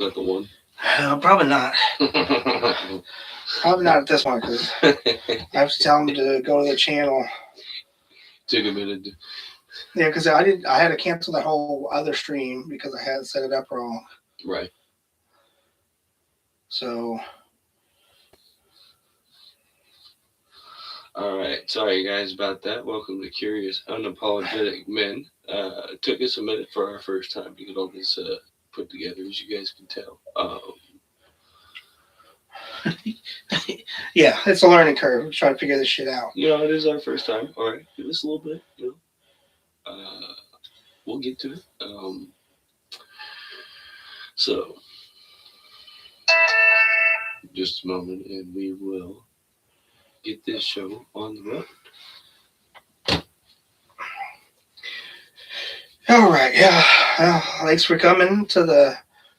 that the one? Probably not. Probably not at this one because I have to tell him to go to the channel. Took a minute. Yeah, because I had to cancel that whole other stream because I had set it up wrong. Right. So. All right. Sorry, guys, about that. Welcome to Curious Unapologetic Men. It took us a minute for our first time to get all this put together, as you guys can tell. Yeah, it's a learning curve. We're trying to figure this shit out. It is our first time. All right. Give us a little bit. We'll get to it. So, just a moment, and we will get this show on the road. All right, yeah. Well, thanks for coming to the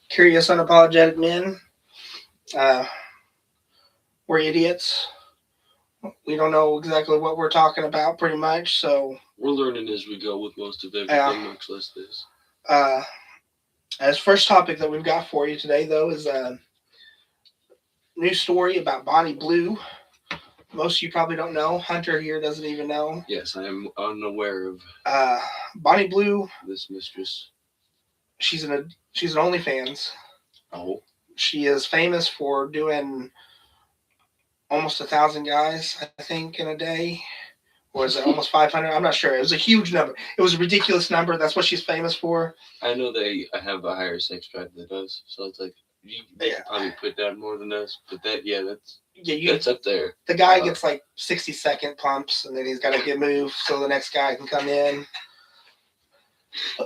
Curious Unapologetic Men. We're idiots. We don't know exactly what we're talking about, pretty much. So we're learning as we go with most of everything, much less this. As first topic that we've got for you today, though, is a new story about Bonnie Blue. Most of you probably don't know. Hunter here doesn't even know. Yes, I am unaware of Bonnie Blue. This mistress. She's an OnlyFans. Oh. She is famous for doing almost 1,000 guys, I think, in a day. Or is it almost 500? I'm not sure. It was a huge number. It was a ridiculous number. That's what she's famous for. I know they have a higher sex drive than us, so it's like you probably put down more than us. But that's up there. The guy gets like 60-second pumps, and then he's got to get moved so the next guy can come in.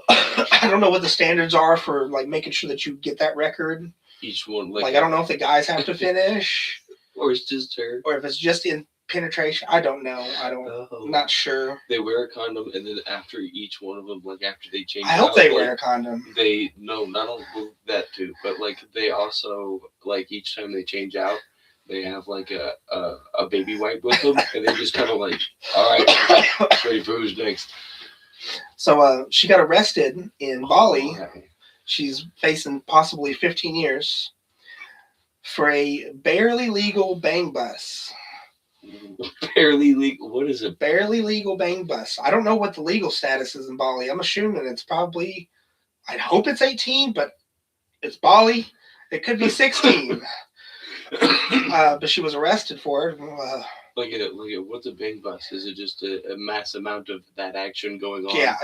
I don't know what the standards are for like making sure that you get that record. Each one, I don't know if the guys have to finish, or it's just her, or if it's just in penetration. I don't know. I'm not sure. They wear a condom, and then after each one of them, like after they change, I hope they wear a condom. Not only that too, but like they also like each time they change out, they have like a baby wipe with them, and they just kind of like, all right, ready for who's next. So she got arrested in Bali. She's facing possibly 15 years for a barely legal bang bus. Barely legal? What is it? Barely legal bang bus. I don't know what the legal status is in Bali. I'm assuming it's probably, I hope it's 18, but it's Bali. It could be 16. But she was arrested for it. Look at it. What's a bang bus? Is it just a mass amount of that action going on? Yeah.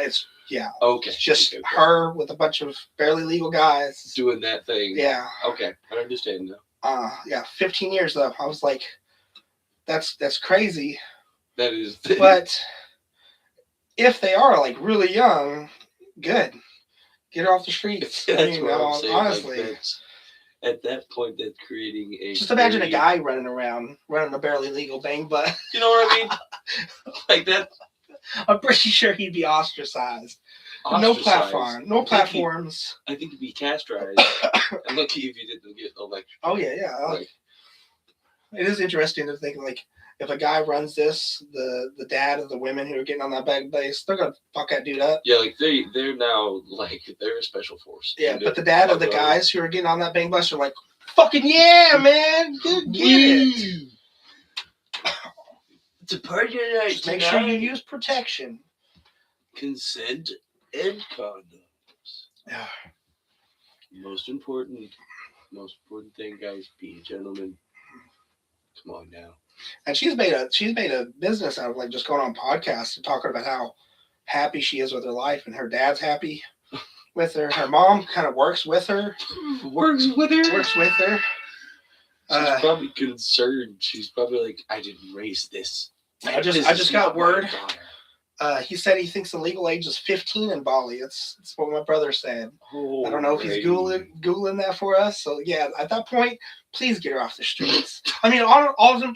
Okay. It's just her with a bunch of barely legal guys doing that thing. Yeah. Okay, I understand now. 15 years though. I was like, that's crazy. That is. But if they are like really young, good. Get her off the streets. That's what I'm saying. Honestly. Like at that point, that's creating a. Just imagine a guy running a barely legal bang bus. You know what I mean? Like that. I'm pretty sure he'd be ostracized. No platforms. I think he'd be castrized. And lucky if you didn't get electrocuted. Oh yeah. It is interesting to think like if a guy runs this, the dad of the women who are getting on that bag base, they're gonna fuck that dude up. Yeah, like they're now like they're a special force. Yeah, but the dad of the guys who are getting on that bang bus are like, fucking yeah, man, get it. It's a party night. Just make sure you use protection, consent, and condoms. Yeah. Most important thing, guys, be a gentleman. Come on now. And she's made a business out of like just going on podcasts and talking about how happy she is with her life, and her dad's happy with her. Her mom kind of works with her. Works with her. She's probably concerned. She's probably like, I didn't raise this. I just got word. He said he thinks the legal age is 15 in Bali. That's what my brother said. I don't know if he's Googling that for us. So yeah, at that point, please get her off the streets. I mean,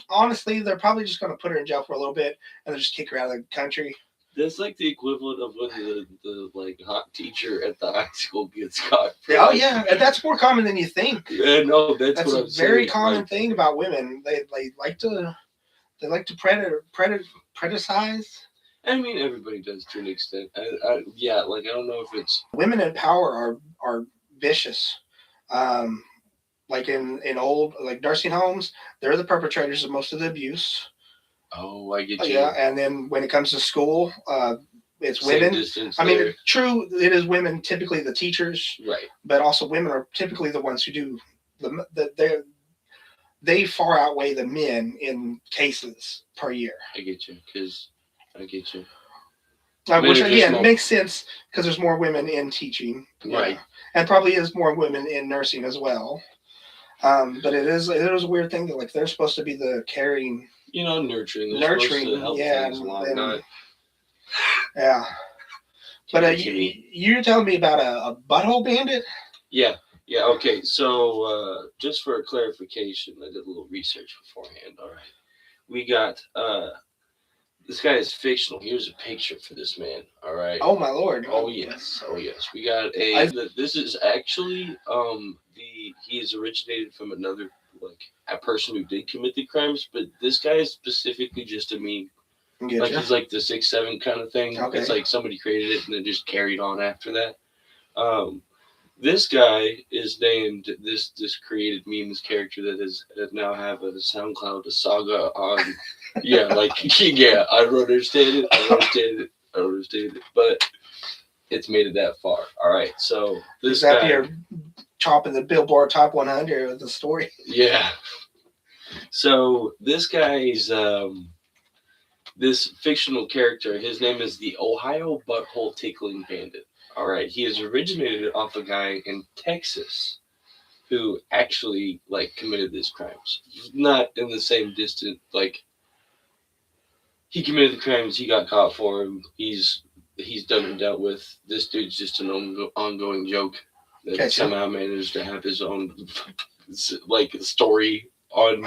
honestly, they're probably just going to put her in jail for a little bit and then just kick her out of the country. That's like the equivalent of when the like hot teacher at the high school gets caught. Yeah, and that's more common than you think. Yeah, no, that's what I'm saying. A very common thing about women. They like to predicize. I mean, everybody does to an extent. I don't know if it's women in power are vicious. Um, like in old like nursing homes, they're the perpetrators of most of the abuse. Oh, I get you. Yeah, and then when it comes to school, it's Same women. distance I mean, there. true, it is women typically the teachers, Right. but also women are typically the ones who do they far outweigh the men in cases per year. I get you. Because I get you. Men Which are just again more. makes sense because there's more women in teaching, Right. and probably is more women in nursing as well. But it is a weird thing that like they're supposed to be the caring, Nurturing. They're supposed to nurturing, help yeah, things along, and not yeah. But give it to me. you're telling me about a butthole bandit? Yeah. Yeah. Okay. So, just for clarification, I did a little research beforehand. All right. We got this guy is fictional. Here's a picture for this man. All right. Oh my lord! Oh yes. Oh yes. We got a. This is actually he is originated from another like a person who did commit the crimes, but this guy is specifically just a meme. Like Getcha. he's like the 6'7" kind of thing. Okay. It's like somebody created it and then just carried on after that. Um, this guy is named this created meme, this character that now have a SoundCloud, a saga on. Yeah, like yeah, I don't understand it. I don't understand it. I don't understand it. But it's made it that far. All right, so this Is that guy. your chopping the Billboard Top 100 of the story? Yeah. So this guy's this fictional character. His name is the Ohio Butthole Tickling Bandit. All right, he is originated off a guy in Texas who actually like committed these crimes. Not in the same distant like he committed the crimes. He got caught for him. He's done and dealt with. This dude's just an ongoing joke that Gotcha. somehow managed to have his own like story on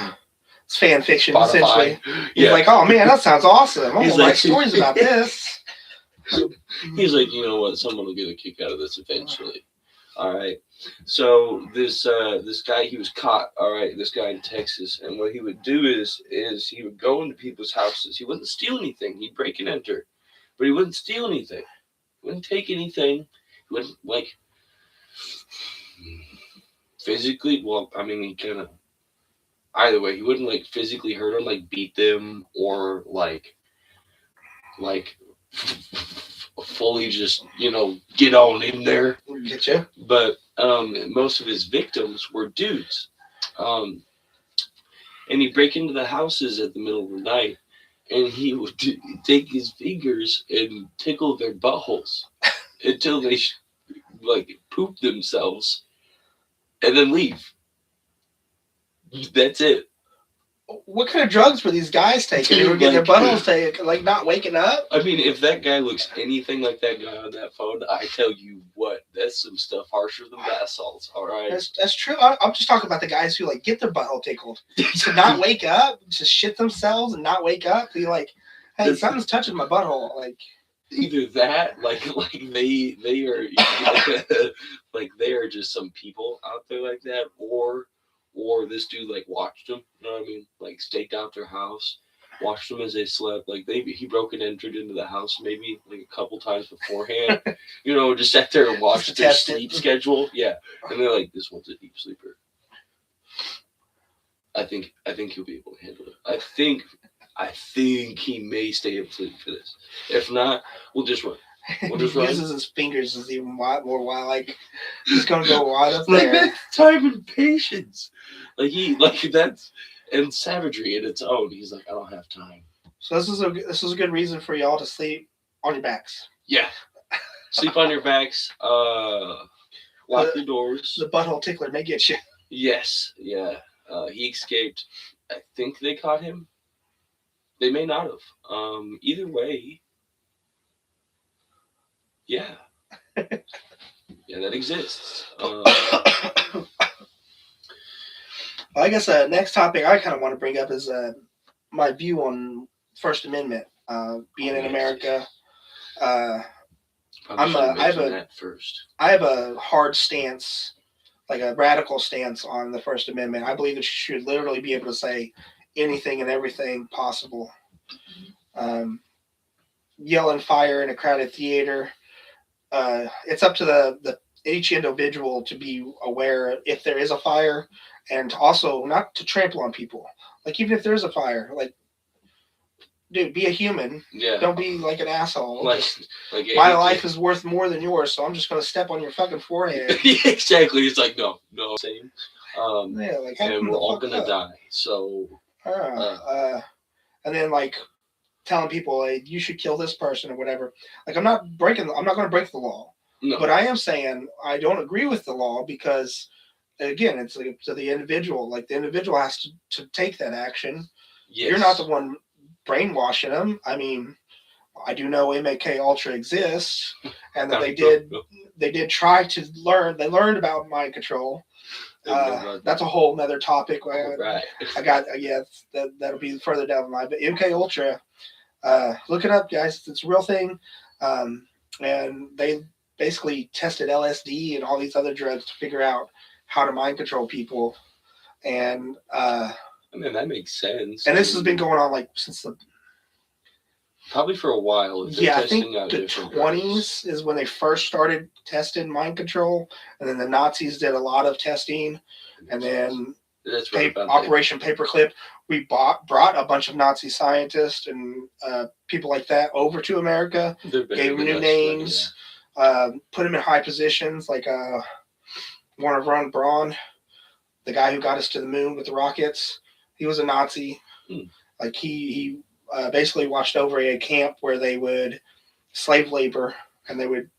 It's fan fiction, Spotify. essentially. He's Yeah. like, oh man, that sounds awesome. I'm He's gonna like- write stories about this. He's like, you know what? Someone will get a kick out of this eventually. All right. So this guy, he was caught. All right, this guy in Texas, and what he would do is he would go into people's houses. He wouldn't steal anything. He'd break and enter, but he wouldn't steal anything. He wouldn't take anything. He wouldn't like physically. Well, I mean, he kind of. Either way, he wouldn't like physically hurt them, like beat them, or like fully just get on in there. Getcha. But most of his victims were dudes, and he'd break into the houses at the middle of the night, and he would take his fingers and tickle their buttholes until they like poop themselves, and then leave. That's it. What kind of drugs were these guys taking? They were getting their buttholes taken, like not waking up? I mean, if that guy looks anything like that guy on that phone, I tell you what, that's some stuff harsher than bath salts. All right, That's true. I'm just talking about the guys who like get their butthole tickled to not wake up, to shit themselves and not wake up. Be like, hey, something's touching my butthole. Like either that, like they are like they are just some people out there like that, or this dude like watched them. You know what I mean? Like staked out their house, watched them as they slept. Like he broke and entered into the house maybe like a couple times beforehand. Just sat there and watched their sleep schedule. Yeah, and they're like, this one's a deep sleeper. I think he'll be able to handle it. I think he may stay asleep for this. If not, we'll just run. We'll just he run. uses his fingers as even more wild. Like he's gonna go wide up Like there. that's time and patience. Like that's and savagery in its own. He's like, I don't have time. So this is a good reason for y'all to sleep on your backs. Yeah. Sleep on your backs. Lock your doors. The butthole tickler may get you. Yes. Yeah. He escaped. I think they caught him. They may not have. Either way. Yeah. Yeah, that exists. I guess next topic I kind of want to bring up is my view on First Amendment. Being in America, I have a hard stance, like a radical stance on the First Amendment. I believe that you should literally be able to say anything and everything possible. Yell and fire in a crowded theater. It's up to the each individual to be aware if there is a fire, and also not to trample on people. Like even if there's a fire, like dude, be a human. Yeah. Don't be like an asshole. Like my life is worth more than yours, so I'm just gonna step on your fucking forehead. Exactly. It's like no, same. Yeah, like and we're all gonna die. So. And then like telling people like you should kill this person or whatever. Like I'm not gonna break the law. No. But I am saying I don't agree with the law because again, it's like to the individual. Like the individual has to take that action. Yes. You're not the one brainwashing them. I mean, I do know MK Ultra exists, and that they did try to learn. They learned about mind control. That's a whole nother topic. Right. I got that'll be further down the line. But MK Ultra, look it up, guys. It's a real thing, and they basically tested LSD and all these other drugs to figure out how to mind control people. And I mean that makes sense. And this has been going on like since the probably for a while. I think the 20s is when they first started testing mind control, and then the Nazis did a lot of testing, and then Operation Paperclip. We brought a bunch of Nazi scientists and people like that over to America, gave them new names, put them in high positions, like Werner von Braun, the guy who got us to the moon with the rockets. He was a Nazi. Like he basically watched over a camp where they would slave labor, and they would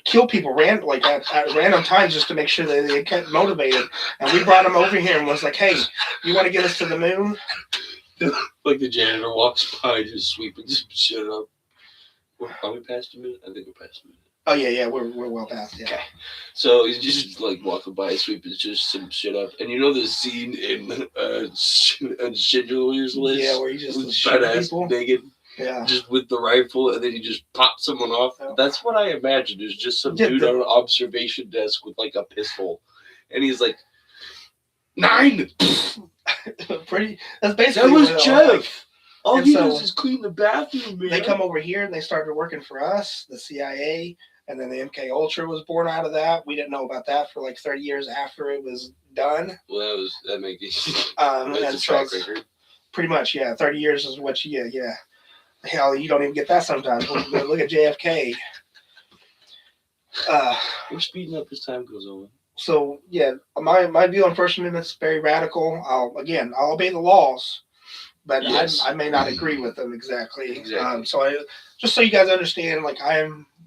kill people at random times just to make sure that they kept motivated. And we brought them over here and was like, hey, you want to get us to the moon? Like the janitor walks by just sweeping some shit up. Are we past a minute? I think we're past a minute. Oh yeah, we're well past. Yeah. Okay. So he's just like walking by, sweeping just some shit up, and you know the scene in Schindler's List, yeah, where he just badass naked, yeah, just with the rifle, and then he just pops someone off. Oh. That's what I imagine. There's just some dude on an observation desk with like a pistol, and he's like 9. Pretty. That's basically that was Jeff. Like, all he does is clean the bathroom, man. They come over here and they started working for us, the CIA. And then the MK Ultra was born out of that. We didn't know about that for like 30 years after it was done. Well, that makes it. That's a track record. Pretty much, yeah. 30 years is what you get, yeah. Hell, you don't even get that sometimes. Look at JFK. We're speeding up as time goes on. So, yeah, my view on First Amendment is very radical. I'll obey the laws, but yes. I may not agree with them exactly. So just so you guys understand, like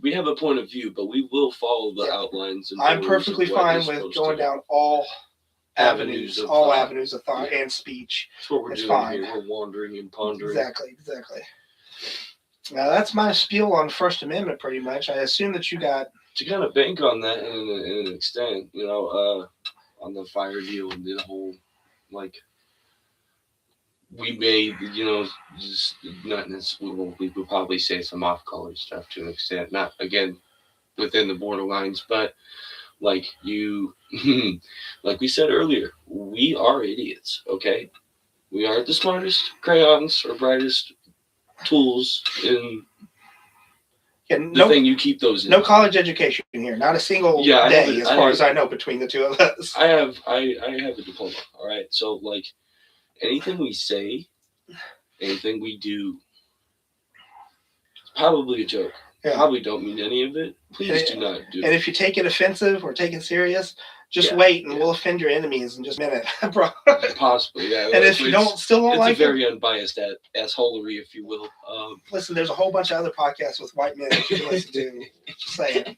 we have a point of view, but we will follow the outlines. And I'm perfectly fine with going down all avenues of thought and speech. That's what we're doing here. We're wandering and pondering. Exactly. Now that's my spiel on First Amendment, pretty much. I assume that you got to kind of bank on that in an extent, on the fire deal and the whole like. We may, just not necessarily, we would probably say some off-color stuff to an extent, not, again, within the borderlines, but like like we said earlier, we are idiots, okay? We aren't the smartest crayons or brightest tools in the thing you keep those in. No college education here, not a single day, as far as I know, between the two of us. I have a diploma, all right? So, like, anything we say, anything we do, it's probably a joke. Yeah. Probably don't mean any of it. Please do not do it. And if you take it offensive or take it serious, just wait and we'll offend your enemies in just a minute, bro. Possibly, yeah. And if you still don't like it, it's a very unbiased assholery, if you will. Listen, there's a whole bunch of other podcasts with white men that you can listen to. Just saying.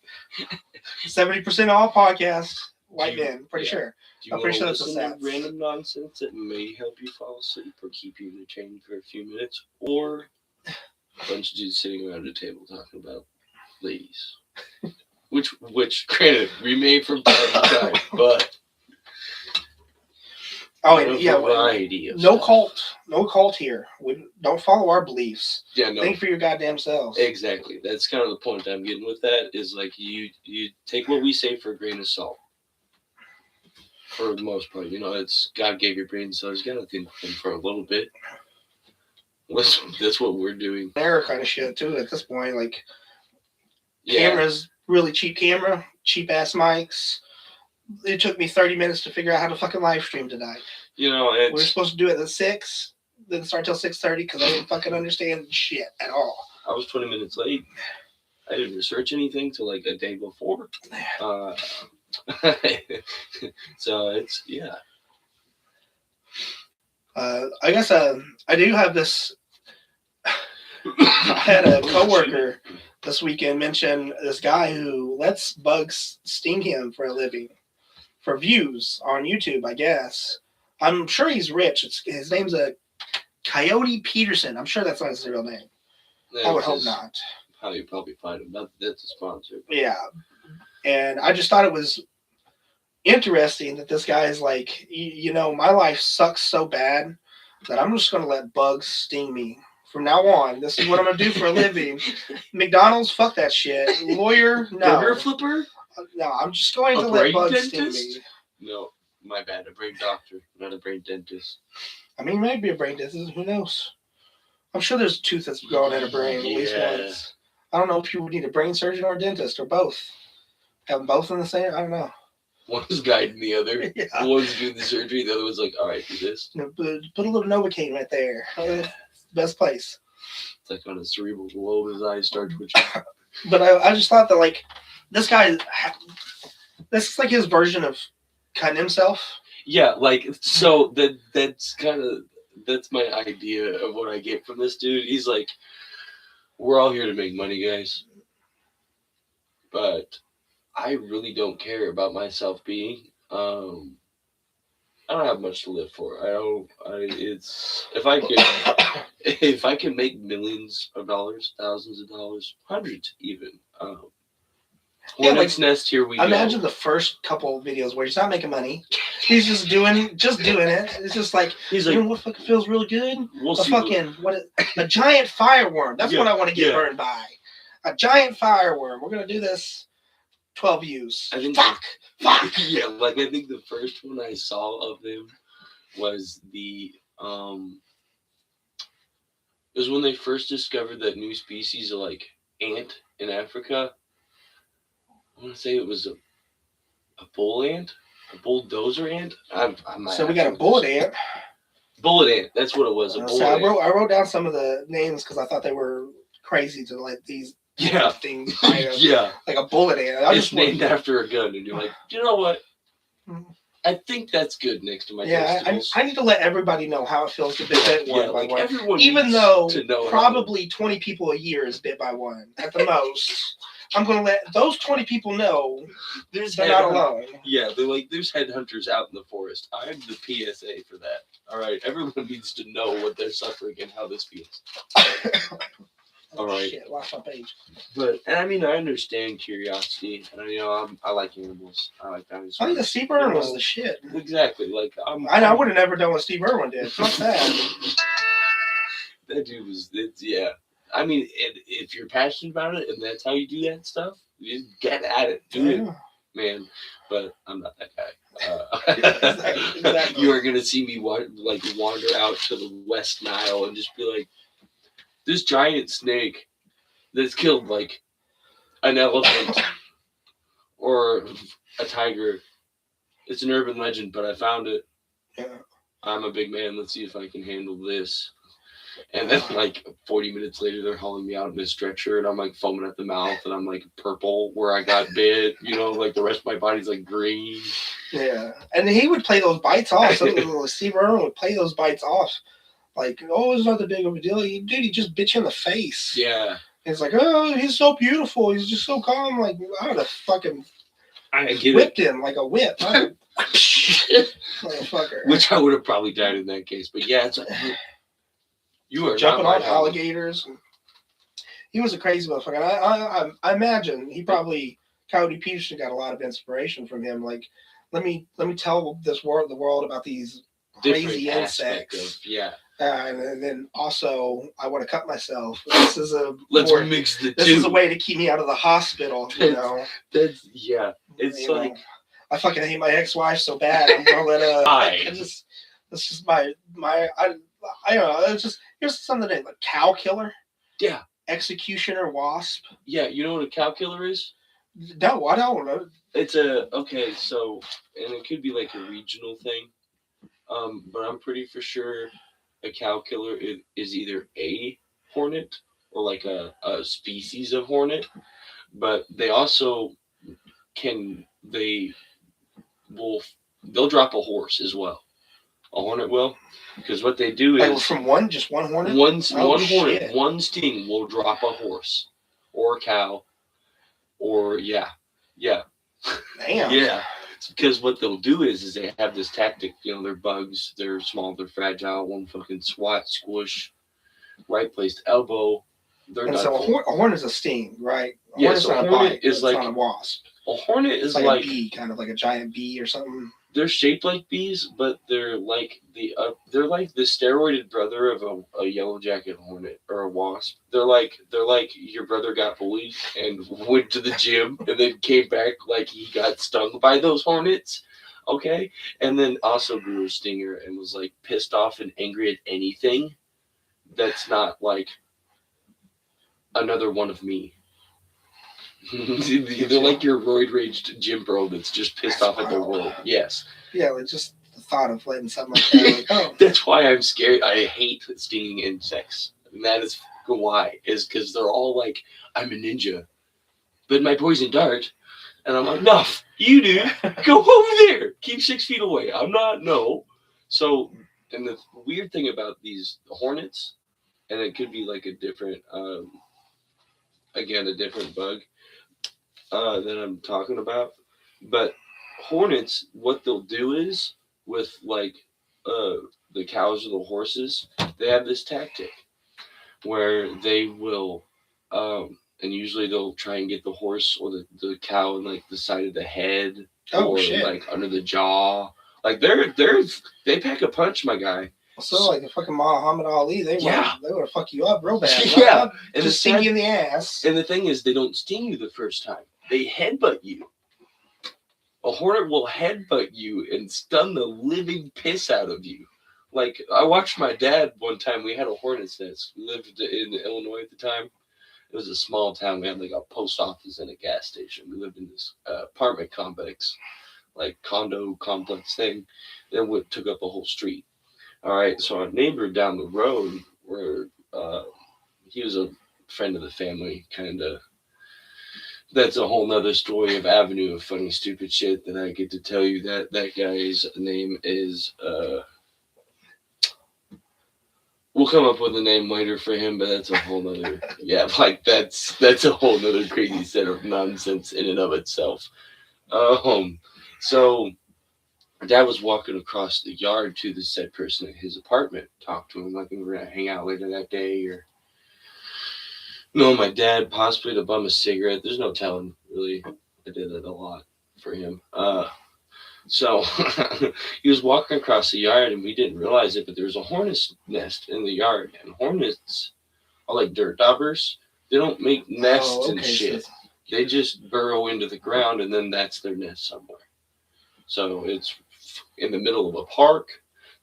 70% of all podcasts, white men, pretty sure. I'm pretty sure that's a stat. Random nonsense that may help you fall asleep or keep you entertained for a few minutes, or a bunch of dudes sitting around a table talking about ladies, which granted we made from time to time, but variety of no stuff. No cult here. We don't follow our beliefs. Yeah, no. Think for your goddamn selves. Exactly. That's kind of the point I'm getting with that. Is like you take what we say for a grain of salt. For the most part, it's God gave your brain cells. You gotta think for a little bit. That's what we're doing. They're kind of shit too at this point. Like cameras really cheap camera, cheap ass mics. It took me 30 minutes to figure out how to fucking live stream tonight. You know, we were supposed to do it at 6, didn't start till 6:30 because I didn't fucking understand shit at all. I was 20 minutes late. I didn't research anything till like a day before. So it's I guess I do have this. I had a coworker this weekend mention this guy who lets bugs sting him for a living, for views on YouTube, I guess. I'm sure he's rich. His name's Coyote Peterson. I'm sure that's not his real name. I would hope not. How you probably find him. That's a sponsor. Yeah. And I just thought it was interesting that this guy is like, my life sucks so bad that I'm just going to let bugs sting me. From now on, this is what I'm going to do for a living. McDonald's, fuck that shit. Lawyer, no. Burger flipper? No, I'm just going to let bugs sting me. No, my bad. A brain doctor, not a brain dentist. I mean, maybe a brain dentist. Who knows? I'm sure there's a tooth that's growing in a brain at least once. I don't know if you would need a brain surgeon or a dentist or both. Have them both in the same? I don't know. One's guiding the other. Yeah. One's doing the surgery. The other one's like, all right, do this. Put a little Novocaine right there. Best place. It's like on his cerebral globe, his eyes start twitching. But I just thought that, like, this guy, this is like his version of cutting himself. Yeah, like, so that's my idea of what I get from this dude. He's like, we're all here to make money, guys. But I really don't care about my self-being. I don't have much to live for. If I can make millions of dollars, thousands of dollars, hundreds even. Hornet's nest, here we imagine the first couple of videos where he's not making money. He's just doing it. It's just like, he's like, what fucking feels really good? A giant fireworm. That's what I want to get burned by. A giant fireworm. We're going to do this. 12 views. Fuck. Yeah, like I think the first one I saw of them was it was when they first discovered that new species of like ant in Africa. I want to say it was a bull ant, a bulldozer ant. So we got a bullet ant. Bullet ant, that's what it was. I wrote down some of the names because I thought they were crazy to let these things. Like a bullet ant. It's named after a gun, and you're like, you know what? I think that's good next to my testicles. I need to let everybody know how it feels to be bit one by one. Everyone even though probably 20 people a year is bit by one at the most. I'm going to let those 20 people know they're not alone. Yeah, they're like, there's headhunters out in the forest. I'm the PSA for that. All right, everyone needs to know what they're suffering and how this feels. All right. Shit, lost my page. But I mean, I understand curiosity, and I like animals. I like dinosaurs. I think the Steve Irwin was the shit. Exactly. Like I would have never done what Steve Irwin did. Fuck that. That dude was. I mean, if you're passionate about it and that's how you do that stuff, you get at it. Do it, man. But I'm not that guy. Exactly. You are gonna see me wander out to the West Nile and just be like, this giant snake that's killed like an elephant or a tiger. It's an urban legend, but I found it. Yeah. I'm a big man. Let's see if I can handle this. And then like 40 minutes later, they're hauling me out in a stretcher, and I'm like foaming at the mouth, and I'm like purple where I got bit. Like the rest of my body's like green. Yeah, and he would play those bites off. So Steve Irwin would play those bites off. Like, oh, it's not that big of a deal. Dude, he just bit you in the face. Yeah. It's like, oh, he's so beautiful. He's just so calm. Like, I would have fucking whipped him like a whip. Motherfucker. Which I would have probably died in that case. But yeah, it's like, you are jumping on alligators. He was a crazy motherfucker. I imagine he probably, Coyote Peterson got a lot of inspiration from him. Like, let me tell the world about these crazy insects. And then also, I want to cut myself. This is mix the two. This is a way to keep me out of the hospital. It's like, I fucking hate my ex-wife so bad. I'm gonna let This is my. I don't know. It's just, here's something like cow killer. Yeah. Executioner wasp. Yeah, you know what a cow killer is? No, I don't know. It's okay. So, and it could be like a regional thing. But I'm pretty for sure a cow killer is either a hornet or like a species of hornet. But they also can will they'll drop a horse as well. A hornet will, because what they do Like is from one, just one hornet. one hornet, Shit. one sting will drop a horse or a cow or yeah, Damn. yeah. It's because what they'll do is they have this tactic. They're bugs. They're small. They're fragile. One fucking swat, squish, right placed elbow. They're And done so a, for. a hornet is a sting, right? A Yes, hornet's a not a hornet bite. is It's like not a wasp. a hornet It's is like, like a bee, kind of like a giant bee or something. they're shaped like bees, but they're like they're like the steroided brother of a yellow jacket hornet or a wasp. They're like your brother got bullied and went to the gym and then came back like he got stung by those hornets. Okay, and then also grew a stinger and was like pissed off and angry at anything that's not like another one of me. They're like your roid raged gym bro that's just pissed off at the world. Yes. Yeah, like just the thought of letting something like that. Like, oh, That's why I'm scared. I hate stinging insects. And that is why. Is because they're all like, I'm a ninja, but my poison dart. And I'm like, no, you do. Go over there. Keep 6 feet away. I'm not, no. So, and the weird thing about these hornets, and it could be like a different, again, a different bug that I'm talking about. But hornets, what they'll do is with like the cows or the horses, they have this tactic where they will, and usually they'll try and get the horse or the cow in like the side of the head or shit. like under the jaw. Like they pack a punch, my guy. So like a fucking Muhammad Ali, they would have fuck you up real bad. Yeah, and just sting you in the ass. And the thing is, they don't sting you the first time; they headbutt you. A hornet will headbutt you and stun the living piss out of you. Like I watched my dad one time. We had a hornet's nest. We lived in Illinois at the time. It was a small town. We had like a post office and a gas station. We lived in this apartment complex, like condo complex thing, that took up a whole street. All right, so our neighbor down the road, where he was a friend of the family, kind of. That's a whole nother story of avenue of funny, stupid shit that I get to tell you. That guy's name is. We'll come up with a name later for him, but that's a whole nother. Yeah, like that's a whole nother crazy set of nonsense in and of itself. So Dad was walking across the yard to the said person at his apartment. Talked to him like we were gonna hang out later that day, or no, my dad possibly to bum a cigarette. There's no telling, really. I did that a lot for him. So he was walking across the yard, and we didn't realize it, but there was a hornet's nest in the yard, and hornets are like dirt daubers. They don't make nests and shit. They just burrow into the ground, and then that's their nest somewhere. So it's in the middle of a park,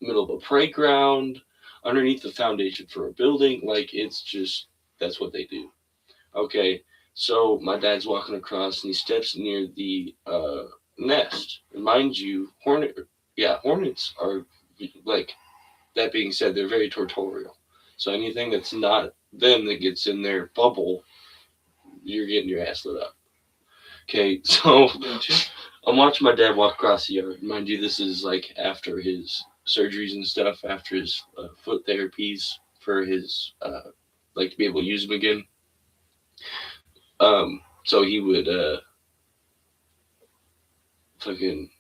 the middle of a playground, underneath the foundation for a building. Like it's just that's what they do. Okay, so my dad's walking across, and he steps near the nest. And mind you, hornets are like. That being said, they're very territorial. So anything that's not them that gets in their bubble, you're getting your ass lit up. Okay, so I'm watching my dad walk across the yard. Mind you, this is like after his surgeries and stuff, after his foot therapies for his like to be able to use them again. So he would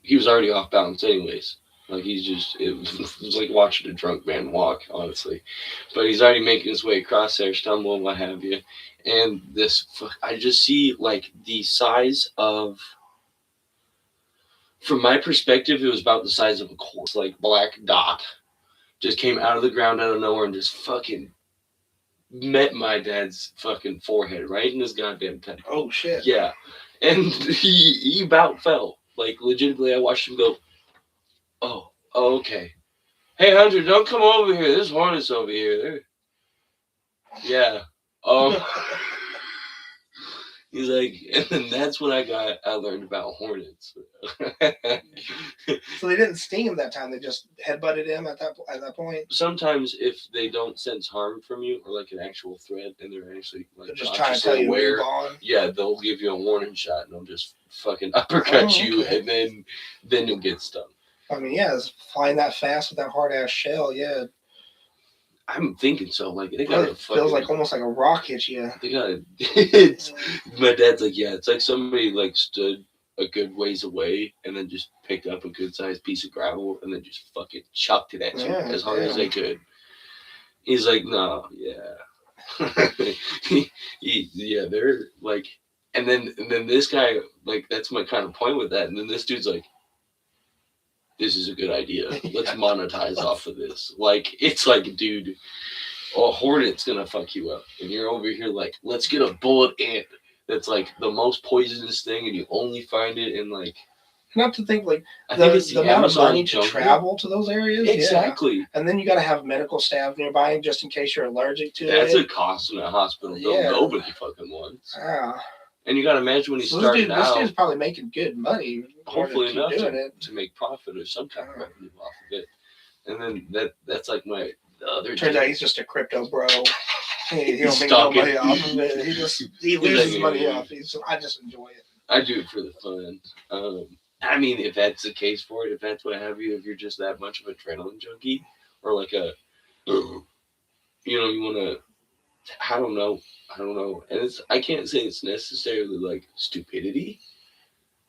he was already off balance anyways. Like he's just it was like watching a drunk man walk, honestly. But he's already making his way across there, stumbling, what have you. And I just see like the size of, from my perspective, it was about the size of a quartz, like black dot, just came out of the ground out of nowhere and just fucking met my dad's fucking forehead right in his goddamn neck. Oh shit. Yeah, and he about fell. Like legitimately, I watched him go. Oh, okay. Hey, Hunter, don't come over here. There's hornets over here. Yeah. He's like, and then that's when I learned about hornets. So they didn't sting him that time. They just headbutted him at that point. Sometimes if they don't sense harm from you or like an actual threat and they're actually like They're just trying to tell consciously you to aware, move on. yeah, they'll give you a warning shot and they'll just fucking uppercut you okay. and then you'll get stung. I mean, yeah, it's flying that fast with that hard ass shell. Yeah, I'm thinking so. Like they really got feels like almost like a rock hit you. They got it's. My dad's like, yeah, it's like somebody like stood a good ways away and then just picked up a good sized piece of gravel and then just fucking chucked it at you as hard as they could. He's like, no, yeah, yeah, they're like, and then this guy like that's my kind of point with that, and then this dude's like, this is a good idea. Let's monetize off of this. Like, it's like, dude, a hornet's gonna fuck you up, and you're over here like, let's get a bullet ant that's like the most poisonous thing, and you only find it in like. Not to think like I think it's the amount of money to travel to those areas. Exactly. Yeah. And then you got to have medical staff nearby just in case you're allergic to it. That's a cost in a hospital bill nobody fucking wants. Yeah. And you got to imagine when he's starting out. This dude's probably making good money. Hopefully enough to make profit or some kind of revenue off of it. And then that's like the other. Turns out he's just a crypto bro. He don't make no money off of it. He loses money off it. So I just enjoy it. I do it for the fun. I mean, if that's the case for it, if that's what have you, if you're just that much of an adrenaline junkie, or like you want to, I don't know, and I can't say it's necessarily like stupidity,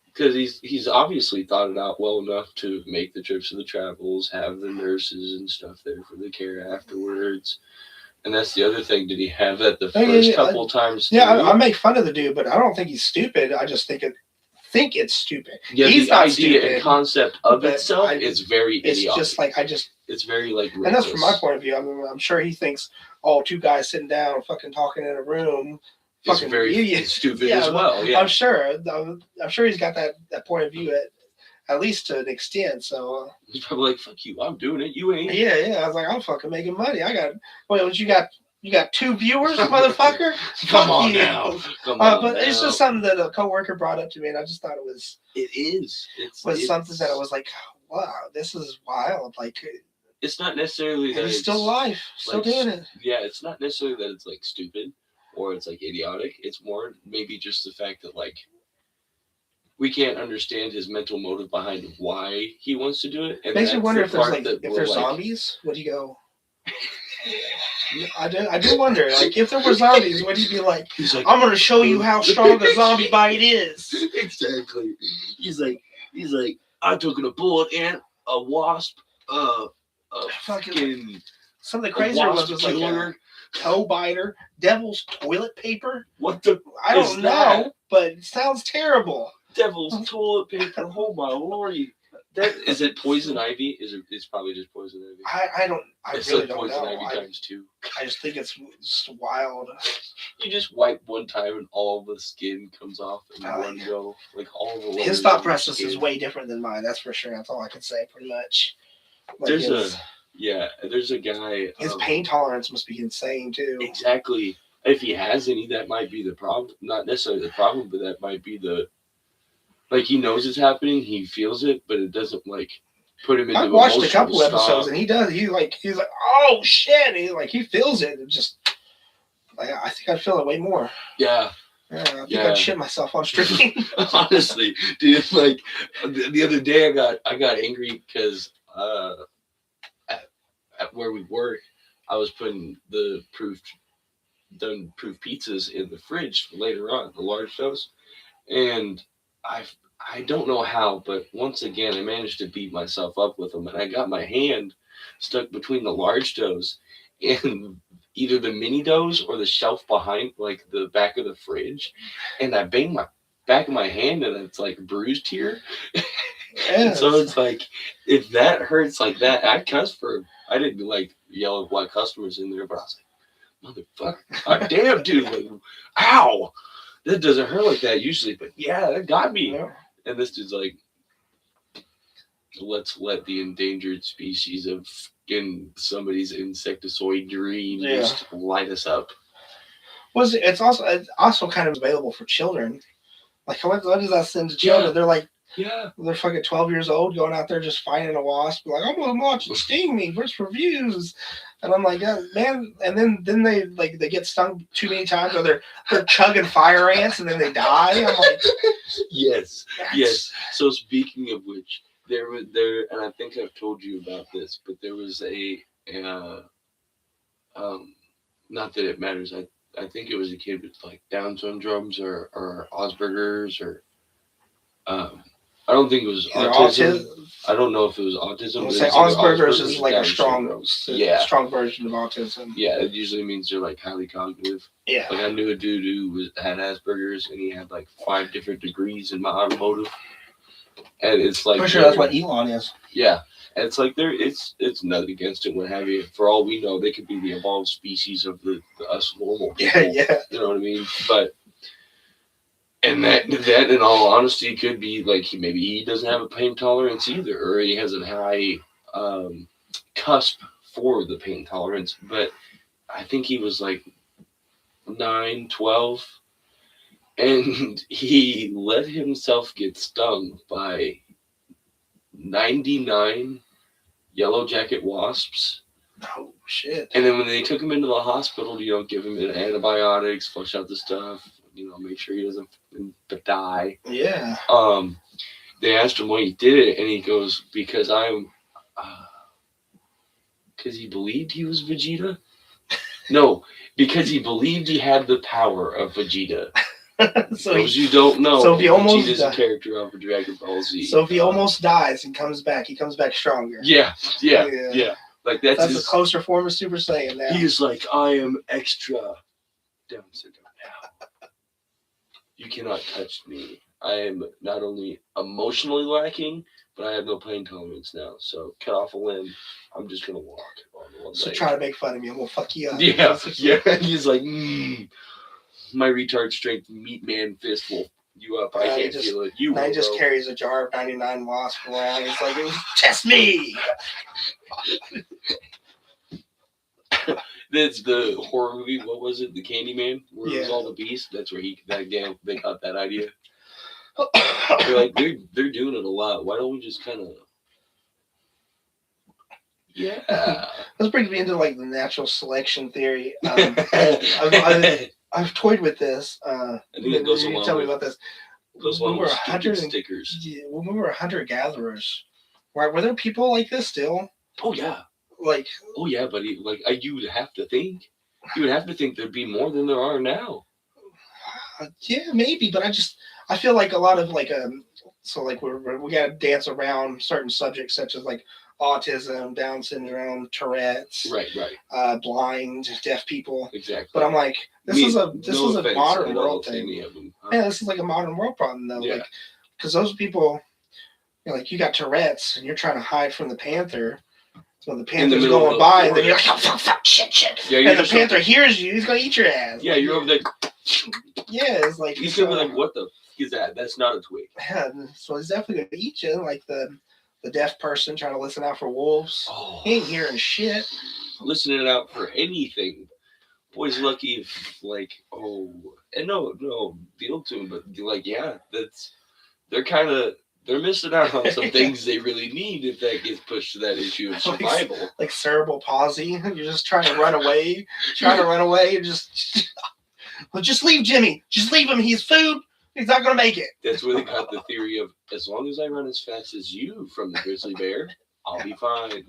because he's obviously thought it out well enough to make the trips to the travels, have the nurses and stuff there for the care afterwards. And that's the other thing. Did he have that the first couple times? Yeah, I make fun of the dude, but I don't think he's stupid. I just think it's stupid. Yeah, he's the idea stupid, and concept of itself is very idiotic. It's just like it's very like reckless. And that's from my point of view. I mean, I'm sure he thinks, two guys sitting down, fucking talking in a room, fucking very idiots. Stupid as well. Yeah, I'm sure he's got that point of view at least to an extent. So he's probably like, "Fuck you, I'm doing it. You ain't." Yeah. I was like, I'm fucking making money. I got. Wait, you got 2 viewers, motherfucker? Come on now. But it's just something that a coworker brought up to me, and I just thought it was. It is. It's something that I was like, wow, this is wild. Like, it's not necessarily that he's still alive, still doing it. Yeah, it's not necessarily that it's like stupid or it's like idiotic. It's more maybe just the fact that like we can't understand his mental motive behind why he wants to do it. And makes me wonder if there's zombies. Would he go? I do wonder, like, if there were zombies, would he be like, I'm going to show you how strong a zombie bite is? Exactly. He's like, I took a bullet ant, a wasp, fucking... Some of the crazier ones was like a toe biter, devil's toilet paper. What the... I don't know, but it sounds terrible. Devil's toilet paper, oh my lordy. Is it poison ivy? It's probably just poison ivy. I really don't poison know. Ivy times 2. I just think it's just wild. You just wipe one time and all the skin comes off in one go. Like all the his thought process is way different than mine, that's for sure. That's all I can say, pretty much. Like there's a guy. His pain tolerance must be insane too. Exactly. If he has any, that might be the problem. Not necessarily the problem, but that might be the. Like, he knows it's happening, he feels it, but it doesn't, like, put him into I've watched a couple episodes, and he's like, oh, shit! He feels it. It just, like, I think I'd feel it way more. Yeah. I think I'd shit myself on stream. Honestly, dude, like, the other day I got angry because at where we work, I was putting the done proof pizzas in the fridge later on, the large dose, and I don't know how, but once again, I managed to beat myself up with them, and I got my hand stuck between the large doughs and either the mini doughs or the shelf behind, like the back of the fridge, and I banged my back of my hand, and it's like bruised here. Yes. So it's like, if that hurts like that, I didn't like yell at white customers in there, but I was like, motherfucker, God damn, dude, like, ow. That doesn't hurt like that usually, but yeah, that got me. Yeah. And this dude's like, let's let the endangered species of somebody's insectoid dream just light us up. It's also kind of available for children. Like what does that send to children? Yeah. They're like Yeah. they're fucking 12 years old going out there just finding a wasp. Like I'm gonna watch it sting me. Where's for views? And I'm like, yeah, man. And then they get stung too many times, or they're chugging fire ants and then they die. I'm like, yes. So speaking of which, there, and I think I've told you about this, but there was uh, um, not that it matters. I think it was a kid with like Down syndromes or Asperger's or um, I don't think it was autism. I don't know if it was autism. I'll say Asperger's is like a strong version of autism. Yeah, it usually means they're like highly cognitive. Yeah. Like I knew a dude who had Asperger's and he had like 5 different degrees in my automotive. And it's like I'm sure that's what Elon is. Yeah. And it's like it's nothing against it, what have you. For all we know, they could be the evolved species of the us normal people. Yeah. You know what I mean? But and that in all honesty could be like maybe he doesn't have a pain tolerance either, or he has a high cusp for the pain tolerance. But I think he was like 9, 12, and he let himself get stung by 99 yellow jacket wasps. Oh shit! And then when they took him into the hospital, give him antibiotics, flush out the stuff, make sure he doesn't die. Yeah. They asked him why he did it, and he goes, because he believed he was Vegeta. No, because he believed he had the power of Vegeta. So those you don't know, so if he almost Vegeta's a character of Dragon Ball Z. So if he almost dies and comes back, he comes back stronger. Yeah. Like that's a closer form of Super Saiyan now. He's like, I am extra Down syndrome now. You cannot touch me. I am not only emotionally lacking, but I have no pain tolerance now. So cut off a limb. I'm just gonna walk on one leg. Try to make fun of me. I'm gonna fuck you up. Yeah. He's like, my retard strength meat man fist will you up. I can't feel it. He just carries a jar of 99 wasp around. He's like, test me. That's the horror movie. What was it? The Candyman, where it was all the beasts. That's where they got that idea. They're like they're doing it a lot. Why don't we just kind of? Yeah. This brings me into like the natural selection theory. I've toyed with this. I think it goes along. Tell me about this. When we were stickers. When we were hunter gatherers, were there people like this still? Oh yeah. Like. Oh yeah, but you would have to think. You would have to think there'd be more than there are now. Yeah, maybe, but I feel like a lot of like so like we gotta dance around certain subjects such as like autism, Down syndrome, Tourette's, right, blind, deaf people. Exactly. But I'm like, this is a modern world thing. Yeah, this is like a modern world problem though. Yeah. Like, because those people, like you got Tourette's and you're trying to hide from the panther. So the panther's going by, and then you're like, oh, fuck, shit. Yeah, and the panther hears you, he's gonna eat your ass. Yeah, you're over there. Yeah, it's like he's gonna be like, what the f is that? That's not a twig. Yeah, so he's definitely gonna eat you, like the deaf person trying to listen out for wolves. Oh. He ain't hearing shit. Listening out for anything. Boy's lucky if and no, deal to him, but like, yeah, they're missing out on some things they really need if that gets pushed to that issue of survival. Like cerebral palsy. You're just trying to run away. And just leave Jimmy. Just leave him. He's food. He's not going to make it. That's where they got the theory of, as long as I run as fast as you from the grizzly bear, I'll be fine.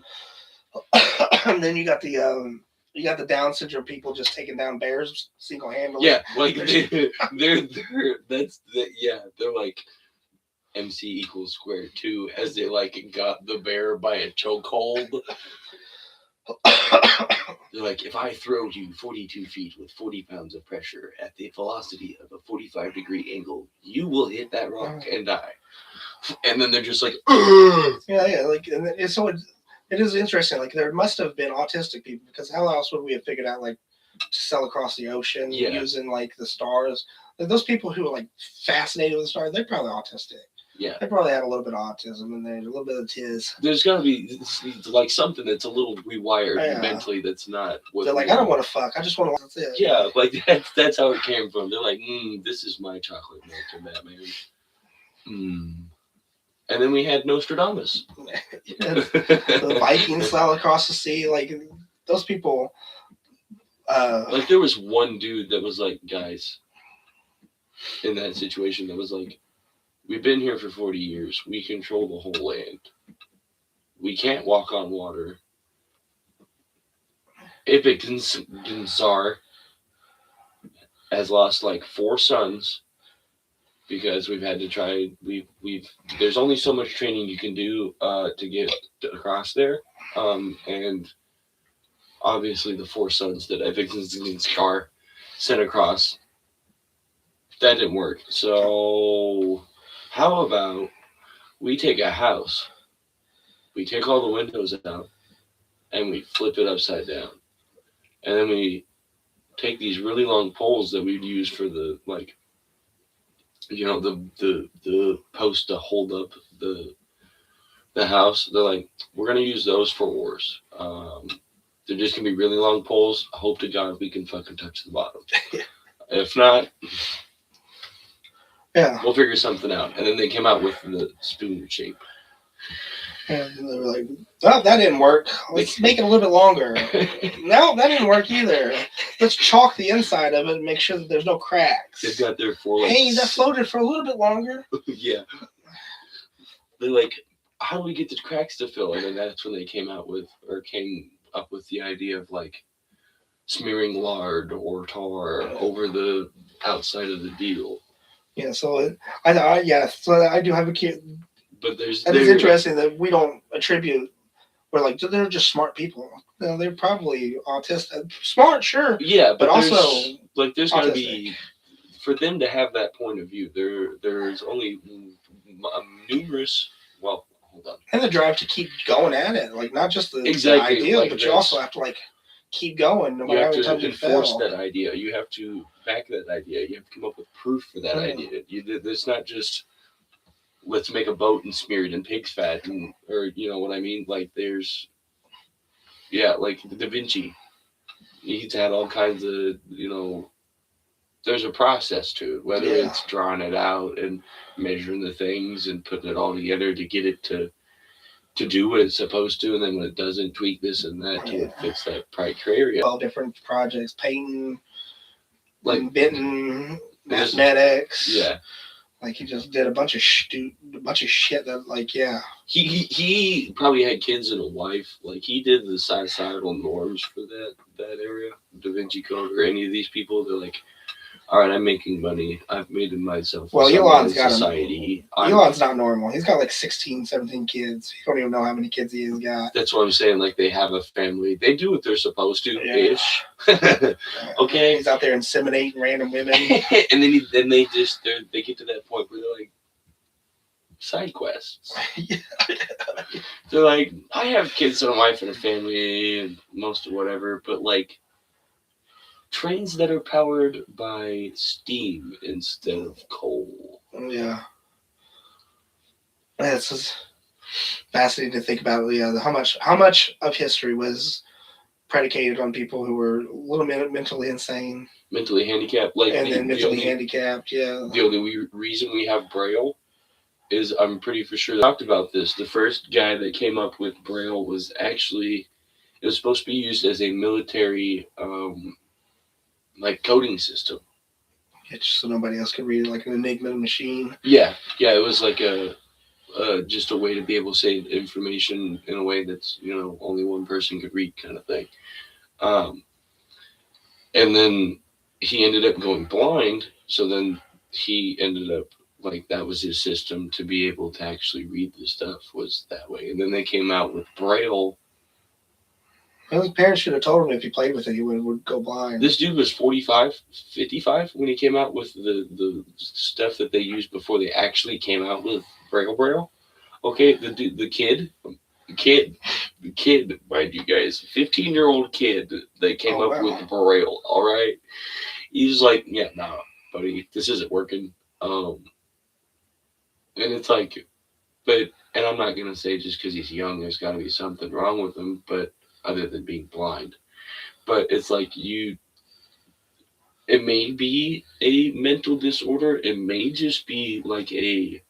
And then you got the Down syndrome people just taking down bears single-handedly. Yeah, like they're like MC equals square 2 as they like got the bear by a chokehold. They're like, if I throw you 42 feet with 40 pounds of pressure at the velocity of a 45-degree angle, you will hit that rock and die. And then they're just like, ugh! Yeah, like, and so it is interesting. Like, there must have been autistic people, because how else would we have figured out, like, to sail across the ocean using, like, the stars? Like, those people who are, like, fascinated with the stars, they're probably autistic. Yeah. They probably had a little bit of autism in there, a little bit of tiz. There's got to be like something that's a little rewired mentally that's not what they're like, I don't want to fuck. I just want to. That's it. Yeah, like that's how it came from. They're like, this is my chocolate milk and Batman. And then we had Nostradamus. The Vikings fell across the sea. Like, those people. Like, there was one dude that was like, guys, in that situation, that was like, we've been here for 40 years. We control the whole land. We can't walk on water. Ibn has lost like 4 sons because we've had to try. There's only so much training you can do to get across there, and obviously the 4 sons that Ibn sent across, that didn't work. So how about we take a house, we take all the windows out, and we flip it upside down, and then we take these really long poles that we'd use for the the post to hold up the house. They're like, we're gonna use those for wars. They're just gonna be really long poles. I hope to God we can fucking touch the bottom. If not, we'll figure something out. And then they came out with the spoon shape. And they were like, oh, that didn't work. Let's make it a little bit longer. No, that didn't work either. Let's chalk the inside of it and make sure that there's no cracks. They've got their 4 Hey, that floated for a little bit longer. Yeah. They're like, how do we get the cracks to fill? And then that's when they came up with the idea of like smearing lard or tar over the outside of the deal. Yeah, so I do have a kid. But it's interesting that we don't attribute. We're like, they're just smart people. You know, they're probably autistic. Smart, sure. Yeah, but also like there's got to be, for them to have that point of view. There's only numerous. Well, hold on. And the drive to keep going at it, like not just the idea, like, but you also have to like keep going no matter how many times you enforce that idea. You have to back that idea. You have to come up with proof for that idea. There's not just, let's make a boat and smear it in pig's fat, or you know what I mean? Like there's, like Da Vinci. He's had all kinds of, there's a process to it, whether it's drawing it out and measuring the things and putting it all together to get it to do what it's supposed to, and then when it doesn't, tweak this and that to fix that criteria. 12 different projects, painting, like Benton, mathematics. Yeah. Like he just did a bunch of shit that, like, He probably had kids and a wife. Like he did the societal norms for that area. Da Vinci Code or any of these people, they're like, all right, I'm making money. I've made myself. Well, Elon's got society. Elon's not normal. He's got like 16, 17 kids. You don't even know how many kids he has got. That's what I'm saying. Like they have a family. They do what they're supposed to. Ish. Okay. He's out there inseminating random women. And then they get to that point where they're like, side quests. They're like, I have kids and a wife and a family and most of whatever, but like, trains that are powered by steam instead of coal. Yeah. It's just fascinating to think about. Yeah, how much of history was predicated on people who were a little mentally insane, mentally handicapped, handicapped. Yeah. The only reason we have Braille is, I'm pretty for sure, talked about this. The first guy that came up with Braille was actually, it was supposed to be used as a military like coding system. Just so nobody else could read it, like an Enigma machine. Yeah, it was like just a way to be able to say information in a way that's, only one person could read, kind of thing. And then he ended up going blind, so then he ended up, like, that was his system to be able to actually read the stuff, was that way. And then they came out with Braille. Well, his parents should have told him if he played with it, he would go blind. This dude was 45, 55 when he came out with the stuff that they used before they actually came out with Braille. Okay, the kid, mind you guys, 15-year-old kid that came up with Braille, all right? He's like, yeah, nah, buddy, this isn't working. And it's like, but, and I'm not gonna say just because he's young, there's got to be something wrong with him, but other than being blind. But it's like it may be a mental disorder. It may just be like a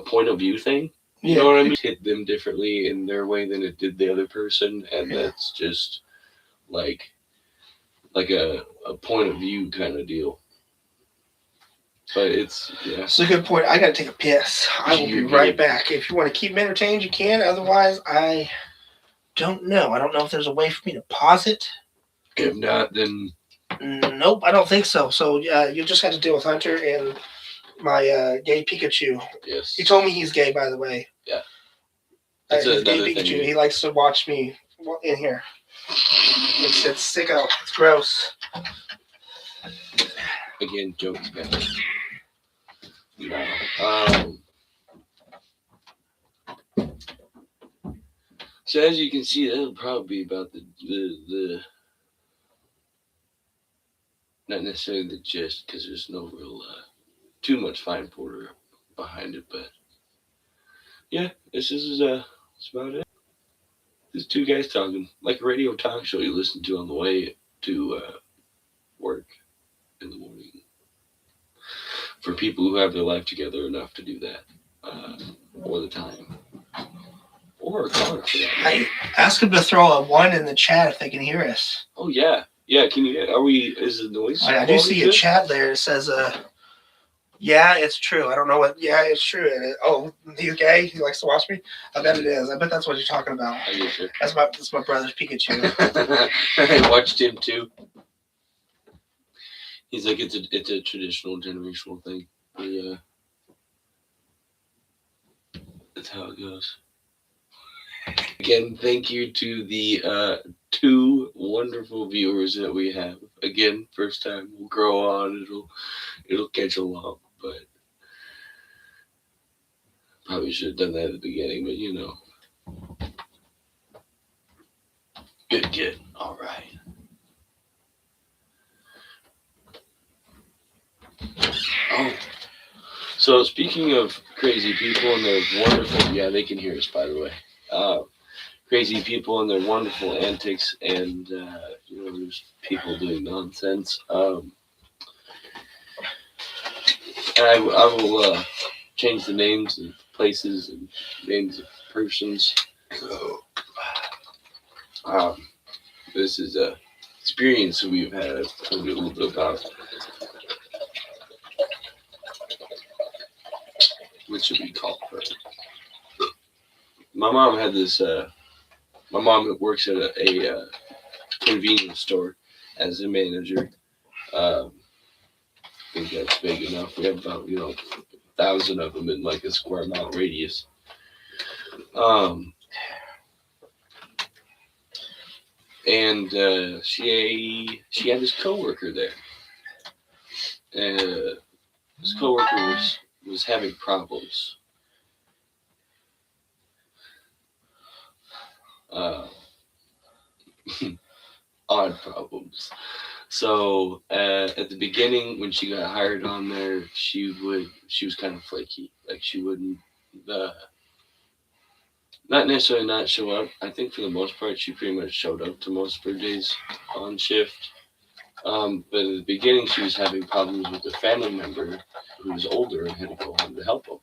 point of view thing. You know what I mean? Hit them differently in their way than it did the other person, and that's just like a point of view kind of deal. But it's It's a good point. I gotta take a piss. I will be right back. If you want to keep me entertained, you can. Otherwise, I don't know. I don't know if there's a way for me to pause it. If not, then nope, I don't think so. So you just have to deal with Hunter and my gay Pikachu. Yes. He told me he's gay, by the way. Yeah. He's gay Pikachu. He likes to watch me in here. It's sicko. It's gross. Again, jokes, guys. No. So as you can see, that'll probably be about the not necessarily the gist, because there's no real too much fine porter behind it, but yeah, this is that's about it. There's two guys talking like a radio talk show you listen to on the way to work in the morning. For people who have their life together enough to do that, or the time, or a car for that. I ask them to throw a 1 in the chat if they can hear us. Oh yeah, yeah. Can you? Are we? Is the noise? I do see a chat there. It says, "Yeah, it's true." I don't know what. Yeah, it's true. Oh, he's gay. He likes to watch me. I bet it is. I bet that's what you're talking about. I guess sure. That's my brother's Pikachu. I watched him too. He's like, it's a traditional generational thing. Yeah, that's how it goes. Again, thank you to the 2 wonderful viewers that we have. Again, first time we'll grow on. It'll catch along, but probably should have done that at the beginning. But you know, good. All right. Oh, so speaking of crazy people and their wonderful, yeah, they can hear us, by the way. Crazy people and their wonderful antics, and you know, there's people doing nonsense. And I will change the names of places and names of persons. This is a experience that we've had. I've told you a little bit about. What should we call it? My mom had this. My mom works at a convenience store as a manager. I think that's big enough. We have about 1,000 of them in like a square mile radius. And she had this coworker there. This coworker was having problems. Odd problems. So at the beginning, when she got hired on there, she was kind of flaky. Like she wouldn't not necessarily not show up. I think for the most part, she pretty much showed up to most of her days on shift. But at the beginning, she was having problems with a family member who was older and had to go home to help him.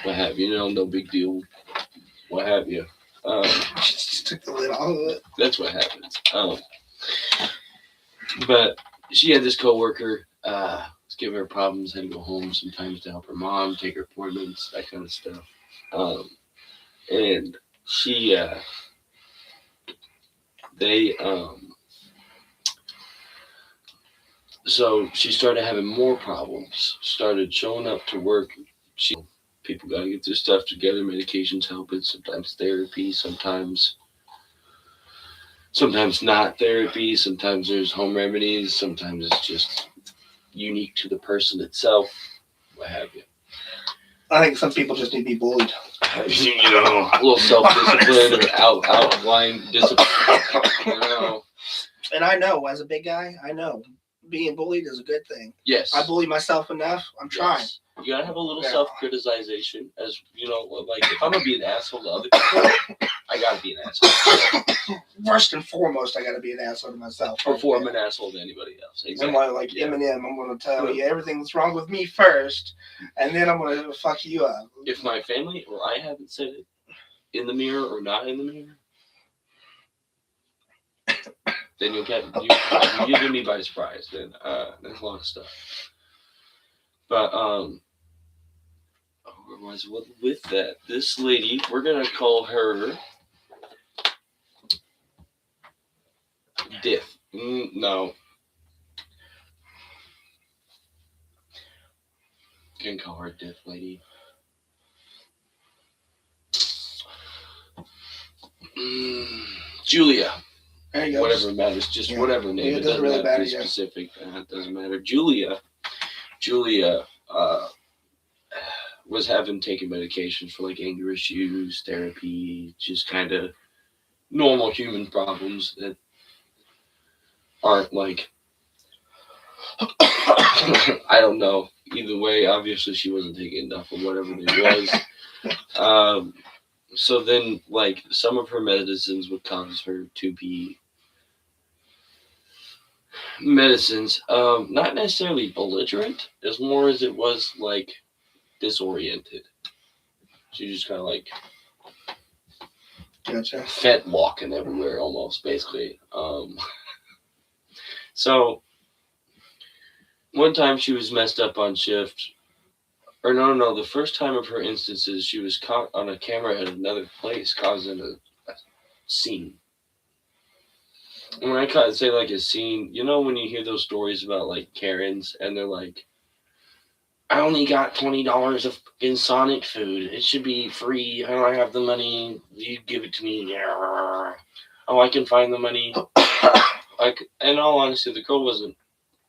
What have you? No big deal. What have you? Just took the lid off of it. That's what happens. But she had this coworker was giving her problems, had to go home sometimes to help her mom, take her appointments, that kind of stuff. And she, so she started having more problems, started showing up to work. People got to get their stuff together, medications helping, sometimes therapy, sometimes not therapy, sometimes there's home remedies, sometimes it's just unique to the person itself, what have you. I think some people just need to be bullied. A little self-discipline or outline discipline, And I know, as a big guy, I know being bullied is a good thing. Yes. I bully myself enough. I'm trying. Yes. You gotta have a little Yeah. self-criticization, as you know. Like if I'm gonna be an asshole to other people, I gotta be an asshole. First and foremost, I gotta be an asshole to myself before I'm an asshole to anybody else. Exactly. And like Eminem, I'm gonna tell you everything's wrong with me first, and then I'm gonna fuck you up. If my family or I haven't said it in the mirror or not in the mirror, then you'll get me by surprise. Then there's a lot of stuff. But with that, this lady, we're gonna call her Diff. No. Can call her Diff lady. Julia. There you go. Whatever matters, just whatever name. It doesn't really matter. Specific. It doesn't matter. Julia was having taken medications for like anger issues, therapy, just kind of normal human problems that aren't like I don't know. Either way, obviously she wasn't taking enough of whatever it was. So then, like, some of her medicines would cause her to be not necessarily belligerent, as more as it was like disoriented. She just kind of like fed walking everywhere almost, basically. So one time she was messed up on shift. Or no, the first time of her instances, she was caught on a camera at another place causing a scene. And when I say like a scene, you know when you hear those stories about like Karens and they're like, I only got $20 of fucking Sonic food. It should be free. I don't have the money. You give it to me. Yeah. Oh, I can find the money. Like, in all honesty, the girl wasn't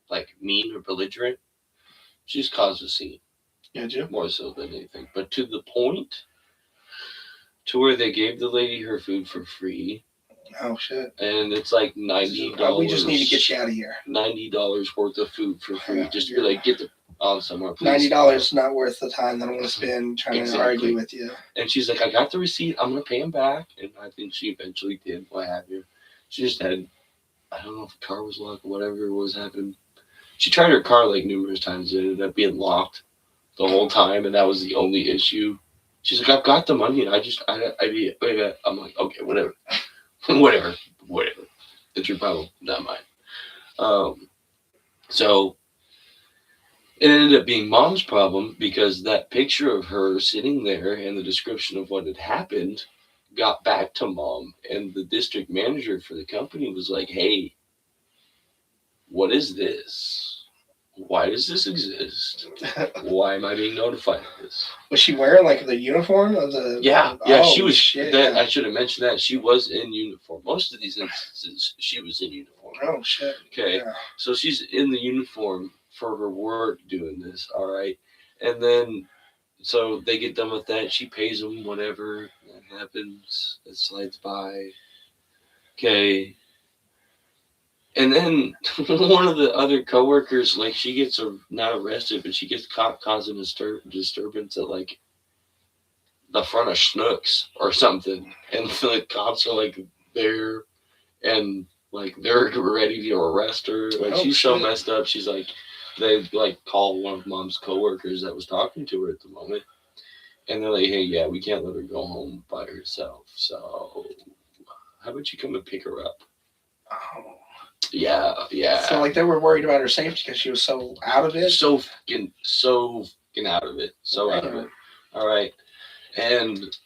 like mean or belligerent. She just caused a scene. Yeah, more so than anything. But to the point to where they gave the lady her food for free. Oh shit! And it's like $90. We just need to get you out of here. $90 worth of food for free, just to be like, get on somewhere. Please. $90 is not worth the time that I'm going to spend trying to argue with you. And she's like, I got the receipt. I'm going to pay him back. And I think she eventually did. What have you? She just had, I don't know if the car was locked or whatever was happening. She tried her car like numerous times. It ended up being locked the whole time, and that was the only issue. She's like, I've got the money, and I'm like, okay, whatever. whatever. It's your problem, not mine. So it ended up being Mom's problem because that picture of her sitting there and the description of what had happened got back to Mom, and the district manager for the company was like, hey, what is this? Why does this exist? Why am I being notified of this? Was she wearing like the uniform of the? Yeah, she was. Shit, I should have mentioned that she was in uniform. Most of these instances, she was in uniform. Oh shit. Okay, yeah. So she's in the uniform for her work doing this. All right, and then so they get done with that. She pays them whatever that happens. It slides by. Okay. And then one of the other coworkers, like, she gets not arrested, but she gets caught causing a disturbance at like the front of Schnucks or something, and the cops are like there, and like they're ready to arrest her. Like she's so messed up. She's like, they like call one of Mom's coworkers that was talking to her at the moment, and they're like, hey, yeah, we can't let her go home by herself. So how about you come and pick her up? Oh. Yeah. So like they were worried about her safety because she was so out of it. So fucking out of it. Out of it. All right. And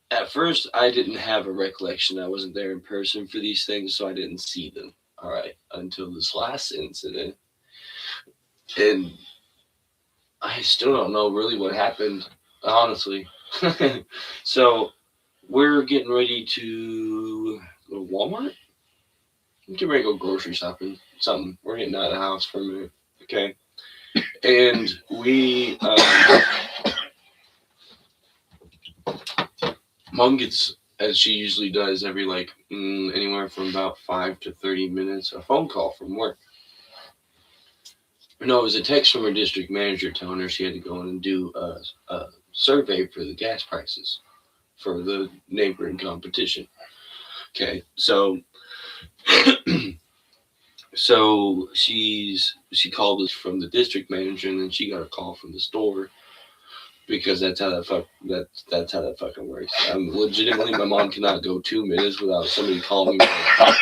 at first, I didn't have a recollection. I wasn't there in person for these things, so I didn't see them. All right, until this last incident, and I still don't know really what happened, honestly. So we're getting ready to go to Walmart. I'm getting ready to go grocery shopping. Something. We're getting out of the house for a minute. Okay. And we, Mom gets, as she usually does, every like anywhere from about 5 to 30 minutes, a phone call from work. No, it was a text from her district manager telling her she had to go in and do a survey for the gas prices for the neighboring competition. Okay, so she called us from the district manager, and then she got a call from the store because that's how that fucking works. Legitimately, my mom cannot go 2 minutes without somebody calling me. Like,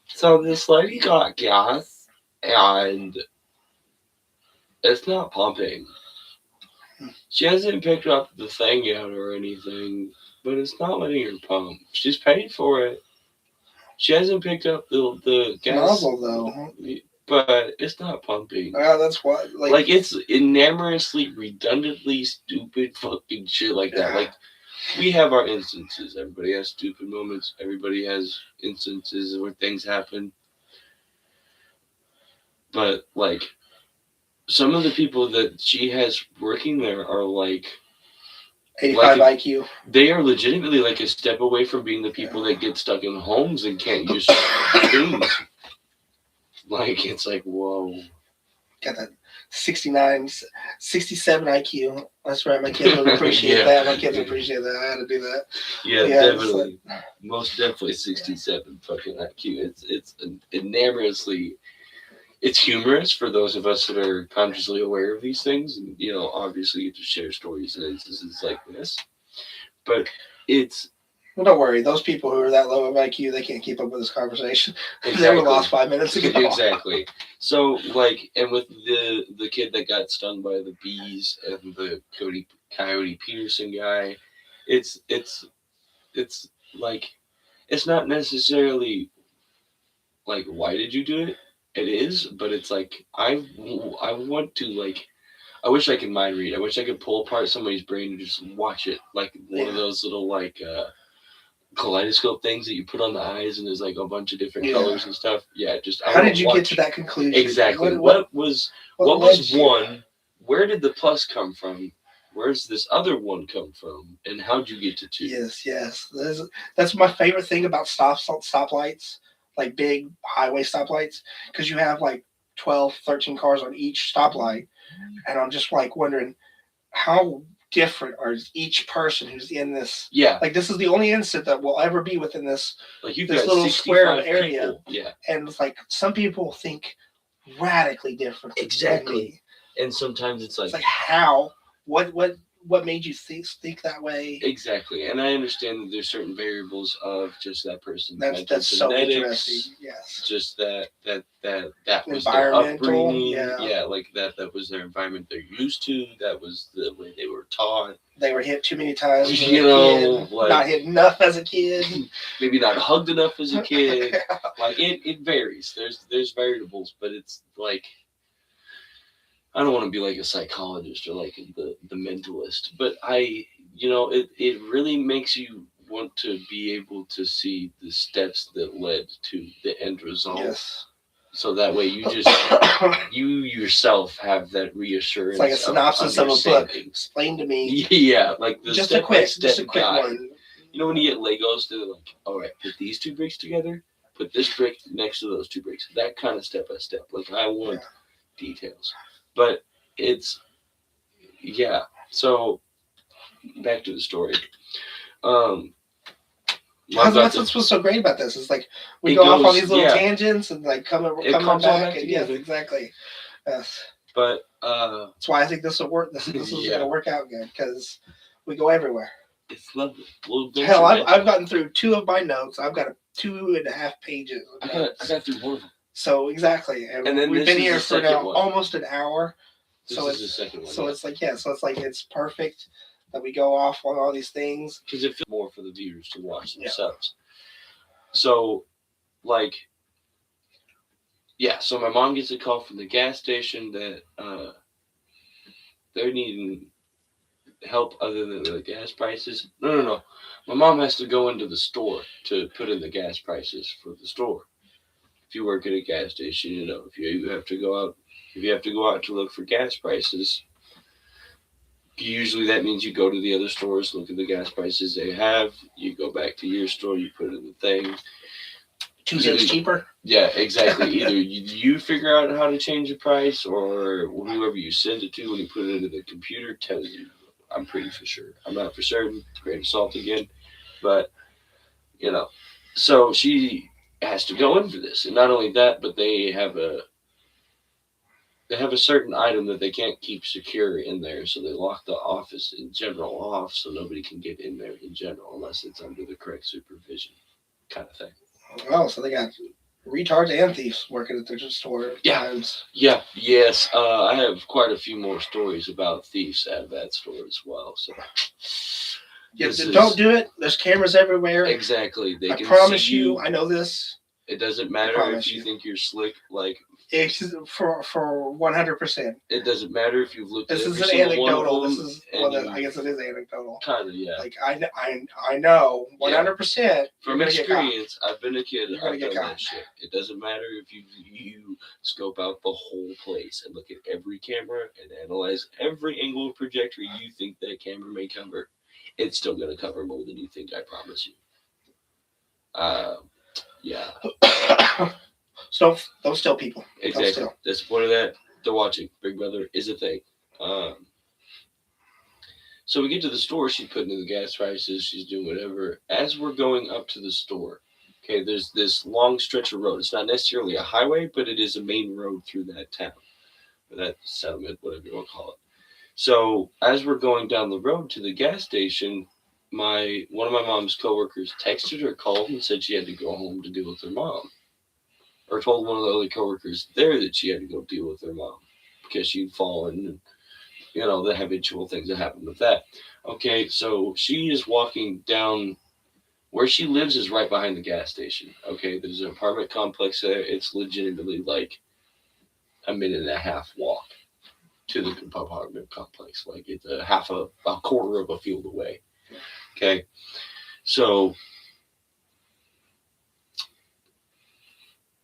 so this lady got gas, and it's not pumping. She hasn't picked up the thing yet or anything, but it's not letting her pump. She's paid for it. She hasn't picked up the gas Nozzle though. but it's not pumping. Yeah, that's what. Like it's enormously, redundantly stupid fucking shit like that. Yeah. Like we have our instances. Everybody has stupid moments. Everybody has instances where things happen. But like some of the people that she has working there are like 85 IQ. They are legitimately like a step away from being the people that get stuck in homes and can't use things. Like it's like whoa. Got that 69, 67 IQ. That's right. My kids would appreciate Yeah. that. My kids would appreciate that. I had to do that. Yeah, Yeah, definitely. Most definitely 67 fucking IQ. It's enormously. It's humorous for those of us that are consciously aware of these things, and obviously get to share stories and instances like this. But it's Well, don't worry. Those people who are that low of IQ, they can't keep up with this conversation. exactly. They were lost 5 minutes ago. Exactly. So and with the kid that got stung by the bees and the Coyote Peterson guy, it's like it's not necessarily like why did you do it? It is, but it's like I want to like I wish I could mind read. I wish I could pull apart somebody's brain and just watch it like one of those little like kaleidoscope things that you put on the eyes and there's like a bunch of different colors and stuff. Yeah, just how did you get to that conclusion? Exactly. What was one? Where did the plus come from? Where's this other one come from? And how'd you get to two? Yes. That's my favorite thing about stoplights, like big highway stoplights, because you have like 12, 13 cars on each stoplight, and I'm just like wondering how different are each person who's in this. Yeah. Like this is the only instant that will ever be within this like you've this got little square of people. area. Yeah. And it's like some people think radically different. Exactly. And sometimes it's like how? What made you think that way? Exactly. And I understand that there's certain variables of just that person's mental that's so genetics. interesting. Yes. Just that was their upbringing. Yeah, like that was their environment they're used to. That was the way they were taught. They were hit too many times. Like, not hit enough as a kid. Maybe not hugged enough as a kid. Like it varies. There's variables, but it's like I don't want to be like a psychologist or like the mentalist, but it really makes you want to be able to see the steps that led to the end result. Yes. So that way you yourself have that reassurance. It's like a synopsis of a book. Explain to me. Yeah, like the just a quick guide. one. You know when you get Legos, they're like, all right, put these two bricks together, put this brick next to those two bricks. That kind of step by step. Like I want details. But it's so back to the story. That's what's so great about this. It's like we go off on these little tangents and like come back and yes, exactly. Yes. But that's why I think this will work. This is gonna work out good because we go everywhere. It's lovely. Hell, I've gotten through 2 of my notes. I've got 2.5 pages. I got through 1 of them. So exactly, and then we've been here for now almost an hour. This is the second one. So it's like it's perfect that we go off on all these things because it feels more for the viewers to watch themselves. So, like, so my mom gets a call from the gas station that they're needing help other than the gas prices. No. My mom has to go into the store to put in the gas prices for the store. If you work at a gas station, if you have to go out to look for gas prices, usually that means you go to the other stores, look at the gas prices they have, you go back to your store, you put in the thing. 2 cents cheaper. Yeah, exactly. Either you figure out how to change the price, or whoever you send it to when you put it into the computer tells you. I'm pretty for sure. I'm not for certain. Grain of salt again, but you know. So she has to go in for this, and not only that, but they have a certain item that they can't keep secure in there, so they lock the office in general off, so nobody can get in there in general unless it's under the correct supervision, kind of thing. Oh, so they got retards and thieves working at their store at Yeah. times. Yeah, yes. I have quite a few more stories about thieves at that store as well. So, Yeah, don't do it. There's cameras everywhere. Exactly. They I can promise see you. I know this. It doesn't matter if you think you're slick. Like it's for 100%. It doesn't matter if you've looked. This at is every an single anecdotal. One of This them, is I guess it is anecdotal. Kind of, yeah. Like I know 100%. From experience, I've been a kid. I've done caught. that shit. It doesn't matter if you scope out the whole place and look at every camera and analyze every angle of projector you think that camera may cover. It's still gonna cover more than you think. I promise you. Yeah. So don't steal people. Exactly. That's the point of that. They're watching. Big Brother is a thing. So we get to the store. She's putting in the gas prices. She's doing whatever. As we're going up to the store, okay, there's this long stretch of road. It's not necessarily a highway, but it is a main road through that town, or that settlement, whatever you want to call it. So as we're going down the road to the gas station, one of my mom's coworkers texted her, called, and said she had to go home to deal with her mom. Or told one of the other coworkers there that she had to go deal with her mom because she'd fallen, and the habitual things that happen with that. Okay, so she is walking down. Where she lives is right behind the gas station. Okay, there's an apartment complex there. It's legitimately like a minute and a half walk to the apartment complex. Like it's a quarter of a field away. Okay, so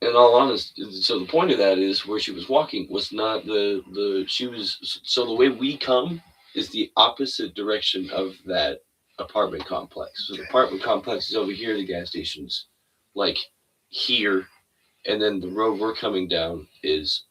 in all honesty, so the point of that is where she was walking was not so the way we come is the opposite direction of that apartment complex. So the apartment complex is over here, the gas station's like here, and then the road we're coming down is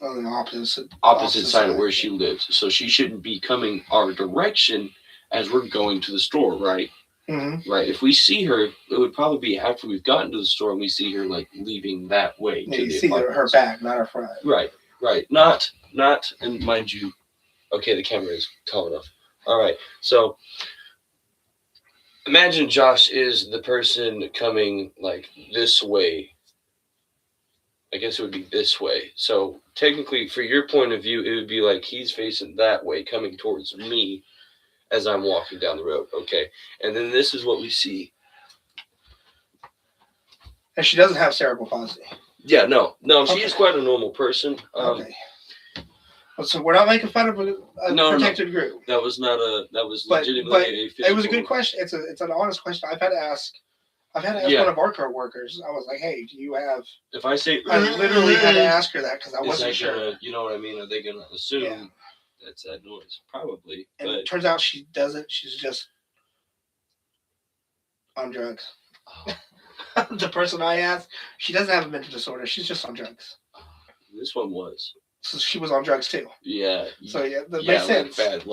on the opposite side of where she lives. So she shouldn't be coming our direction as we're going to the store, right? Mm-hmm. Right. If we see her, it would probably be after we've gotten to the store and we see her like leaving that way. Yeah, you see her back, not her front. Right. Not, and mind you, okay, the camera is tall enough. All right. So imagine Josh is the person coming like this way. I guess it would be this way. So technically, for your point of view, it would be like he's facing that way, coming towards me as I'm walking down the road. Okay. And then this is what we see. And she doesn't have cerebral palsy. Yeah, no, she is quite a normal person. Okay. So we're not making fun of a protected group. That was legitimately a it was a good question. It's an honest question. I've had to ask one of our co-workers. I was like, hey, do you have... If I say... I literally had to ask her that because I wasn't sure. You know what I mean? Are they going to assume that's that noise? Probably. And it turns out she doesn't. She's just on drugs. Oh. The person I asked, she doesn't have a mental disorder. She's just on drugs. This one was. So she was on drugs too. Yeah. So that makes sense. Bad.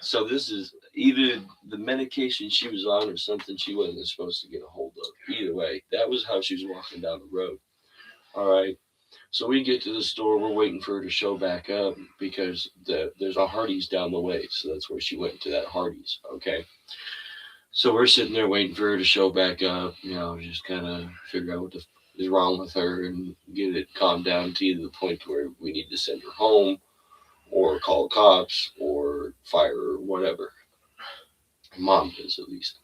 So this is either the medication she was on or something she wasn't supposed to get a hold of. Either way, that was how she was walking down the road. All right. So we get to the store. We're waiting for her to show back up because there's a Hardee's down the way. So that's where she went to, that Hardee's. Okay. So we're sitting there waiting for her to show back up, just kind of figure out what is wrong with her and get it calmed down to the point where we need to send her home or call cops or fire or whatever. Mom does, at least.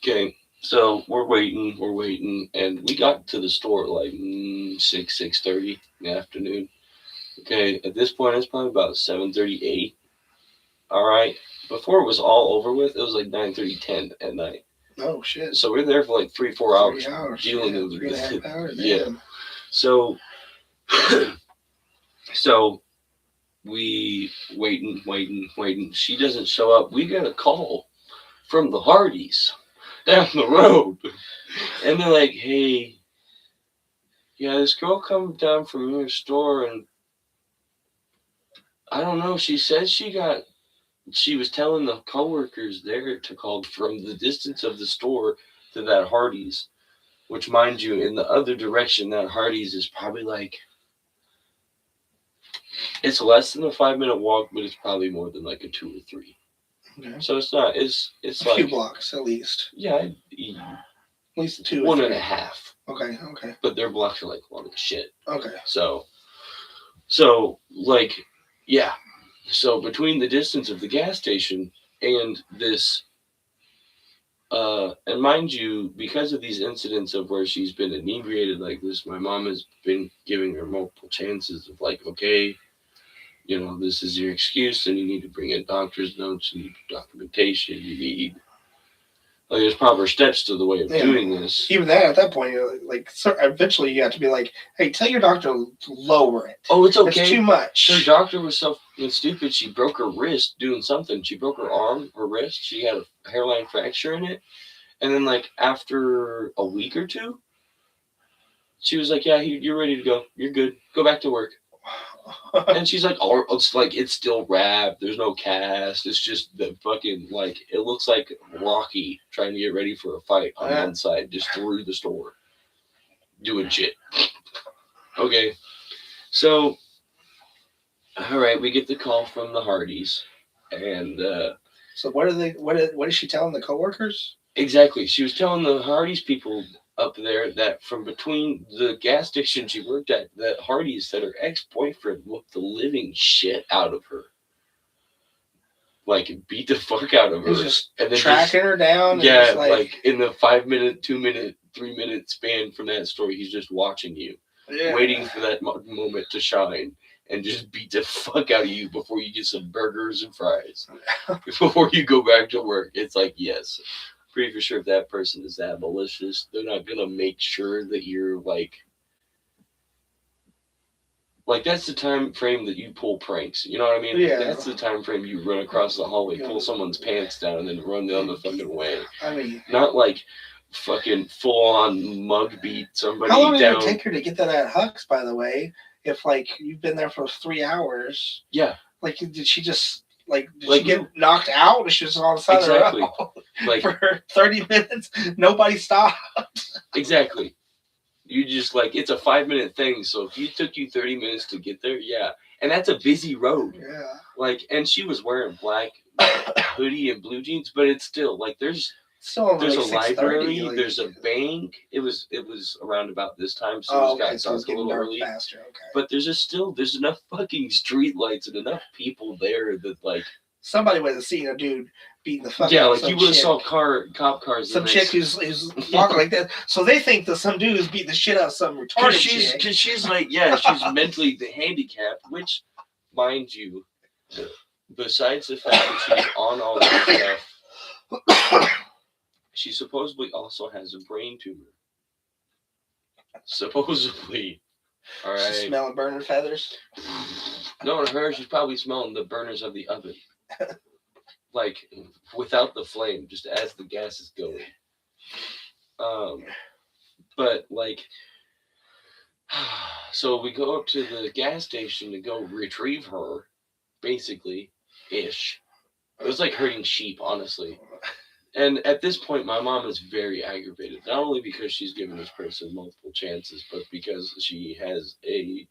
Okay, so we're waiting, and we got to the store like 6:30 in the afternoon. Okay, at this point, it's probably about 7:38. All right. Before it was all over with, it was like 9:30, 10 at night. Oh shit! So we're there for like 3-4 hours dealing with it. 3.5 hours. Yeah. So, we waiting. She doesn't show up. We get a call from the Hardee's down the road, and they're like, "Hey, yeah, this girl come down from your store, and I don't know. She was telling the coworkers there to call from the distance of the store to that Hardee's, which, mind you, in the other direction, that Hardee's is probably like it's less than a 5 minute walk, but it's probably more than like a 2 or 3. Okay. So it's not. It's A like few blocks at least. Yeah, At least 2 or one 3. and a half. Okay. Okay. But their blocks are like long as shit. Okay. So like, yeah. So between the distance of the gas station and this, and mind you, because of these incidents of where she's been inebriated like this, my mom has been giving her multiple chances of like, okay, this is your excuse, and you need to bring in doctor's notes, you need documentation, you need there's proper steps to the way of doing this. Even that, at that point, eventually you have to be like, hey, tell your doctor to lower it. Oh, it's okay. It's too much. Her doctor was so stupid. She broke her wrist doing something. She broke her arm, her wrist. She had a hairline fracture in it. And then, like, after a week or two, she was like, yeah, you're ready to go. You're good. Go back to work. And she's like, oh, it's still wrapped. There's no cast. It's just the fucking, like, it looks like Rocky trying to get ready for a fight on one side, just through the store, doing shit. Okay. So, all right, we get the call from the Hardys, and so what is she telling the coworkers? Exactly, she was telling the Hardys people up there that from between the gas station she worked at, that Hardys said her ex-boyfriend whooped the living shit out of her, like beat the fuck out of her, just and then tracking her down. Yeah, and like in the 5 minute, 2 minute, 3 minute span from that story, he's just watching you, waiting for that moment to shine. And just beat the fuck out of you before you get some burgers and fries. Before you go back to work. It's like, yes. Pretty for sure if that person is that malicious, they're not going to make sure that you're like that's the time frame that you pull pranks. You know what I mean? Yeah. That's the time frame you run across the hallway, pull someone's pants down, and then run down the fucking way. I mean, not like fucking full on mug beat somebody down. How long did it take her to get that at Huck's, by the way? If like you've been there for 3 hours. Yeah. Like did she just did she get knocked out? She was on the side of the road. Like for 30 minutes, nobody stopped. Exactly. You just it's a 5 minute thing. So if it took you 30 minutes to get there, yeah. And that's a busy road. Yeah. And she was wearing black hoodie and blue jeans, but it's still there's a library, there's a bank. It was around about this time, so it's got a little early. Faster, okay. But there's enough fucking street lights and enough people there that somebody would have seen a dude beating the fuck out of some you would have saw cop cars. Some chick who's walking like that. So they think that some dude is beating the shit out of some retarded chick. Because she's she's mentally handicapped, which, mind you, besides the fact that she's on all that stuff, she supposedly also has a brain tumor. Supposedly. All right. She's smelling burning feathers? No, to her, she's probably smelling the burners of the oven. Without the flame, just as the gas is going. But, so we go up to the gas station to go retrieve her, basically, ish. It was like herding sheep, honestly. And at this point, my mom is very aggravated, not only because she's given this person multiple chances, but because she has the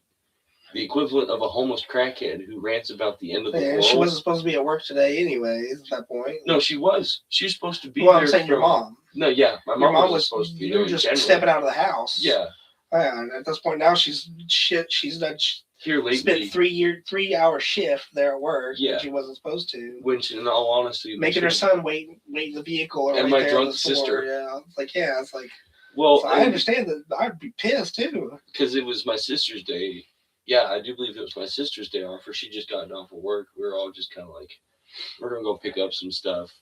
equivalent of a homeless crackhead who rants about the end of the world. She wasn't supposed to be at work today anyway, at that point. No, she was. She was supposed to be there. Well, I'm saying your mom. No, yeah. My mom was supposed to be there. You were just stepping out of the house. Yeah. And at this point now, she's done here lately. Spent 3-hour shift there at work. Yeah. She wasn't supposed to. Which, in all honesty, making her son wait in the vehicle or and my drunk sister. Yeah, it's like. Well, so I understand that I'd be pissed too. Because it was my sister's day. Yeah, I do believe it was my sister's day off, or she just gotten off of work. We were all just kind of we're gonna go pick up some stuff.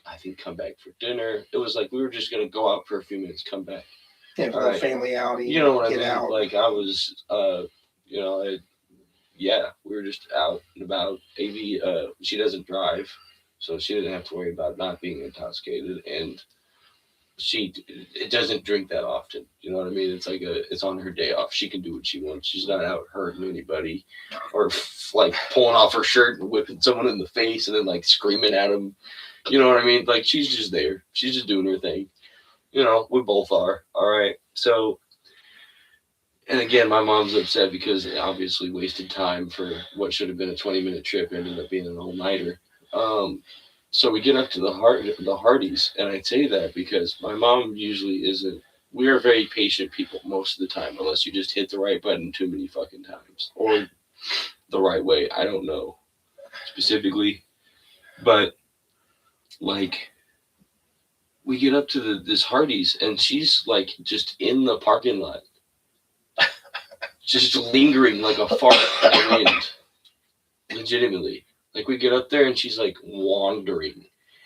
I think come back for dinner. It was we were just gonna go out for a few minutes, come back. Yeah, for a family outing. You know what I mean? Out. I was, we were just out and about. Amy, she doesn't drive, so she didn't have to worry about not being intoxicated. And it doesn't drink that often. You know what I mean? It's like it's on her day off. She can do what she wants. She's not out hurting anybody, or like pulling off her shirt and whipping someone in the face and then like screaming at them. You know what I mean? Like she's just there. She's just doing her thing. You know, we both are. All right. So, and again, my mom's upset because it obviously wasted time for what should have been a 20-minute trip ended up being an all nighter. Um, so we get up to the Hardys, and I say that because my mom usually isn't. We are very patient people most of the time, unless you just hit the right button too many fucking times or the right way. I don't know specifically, but like we get up to this Hardee's, and she's like just in the parking lot, just lingering like a fart in the wind. Legitimately, like we get up there, and she's like wandering,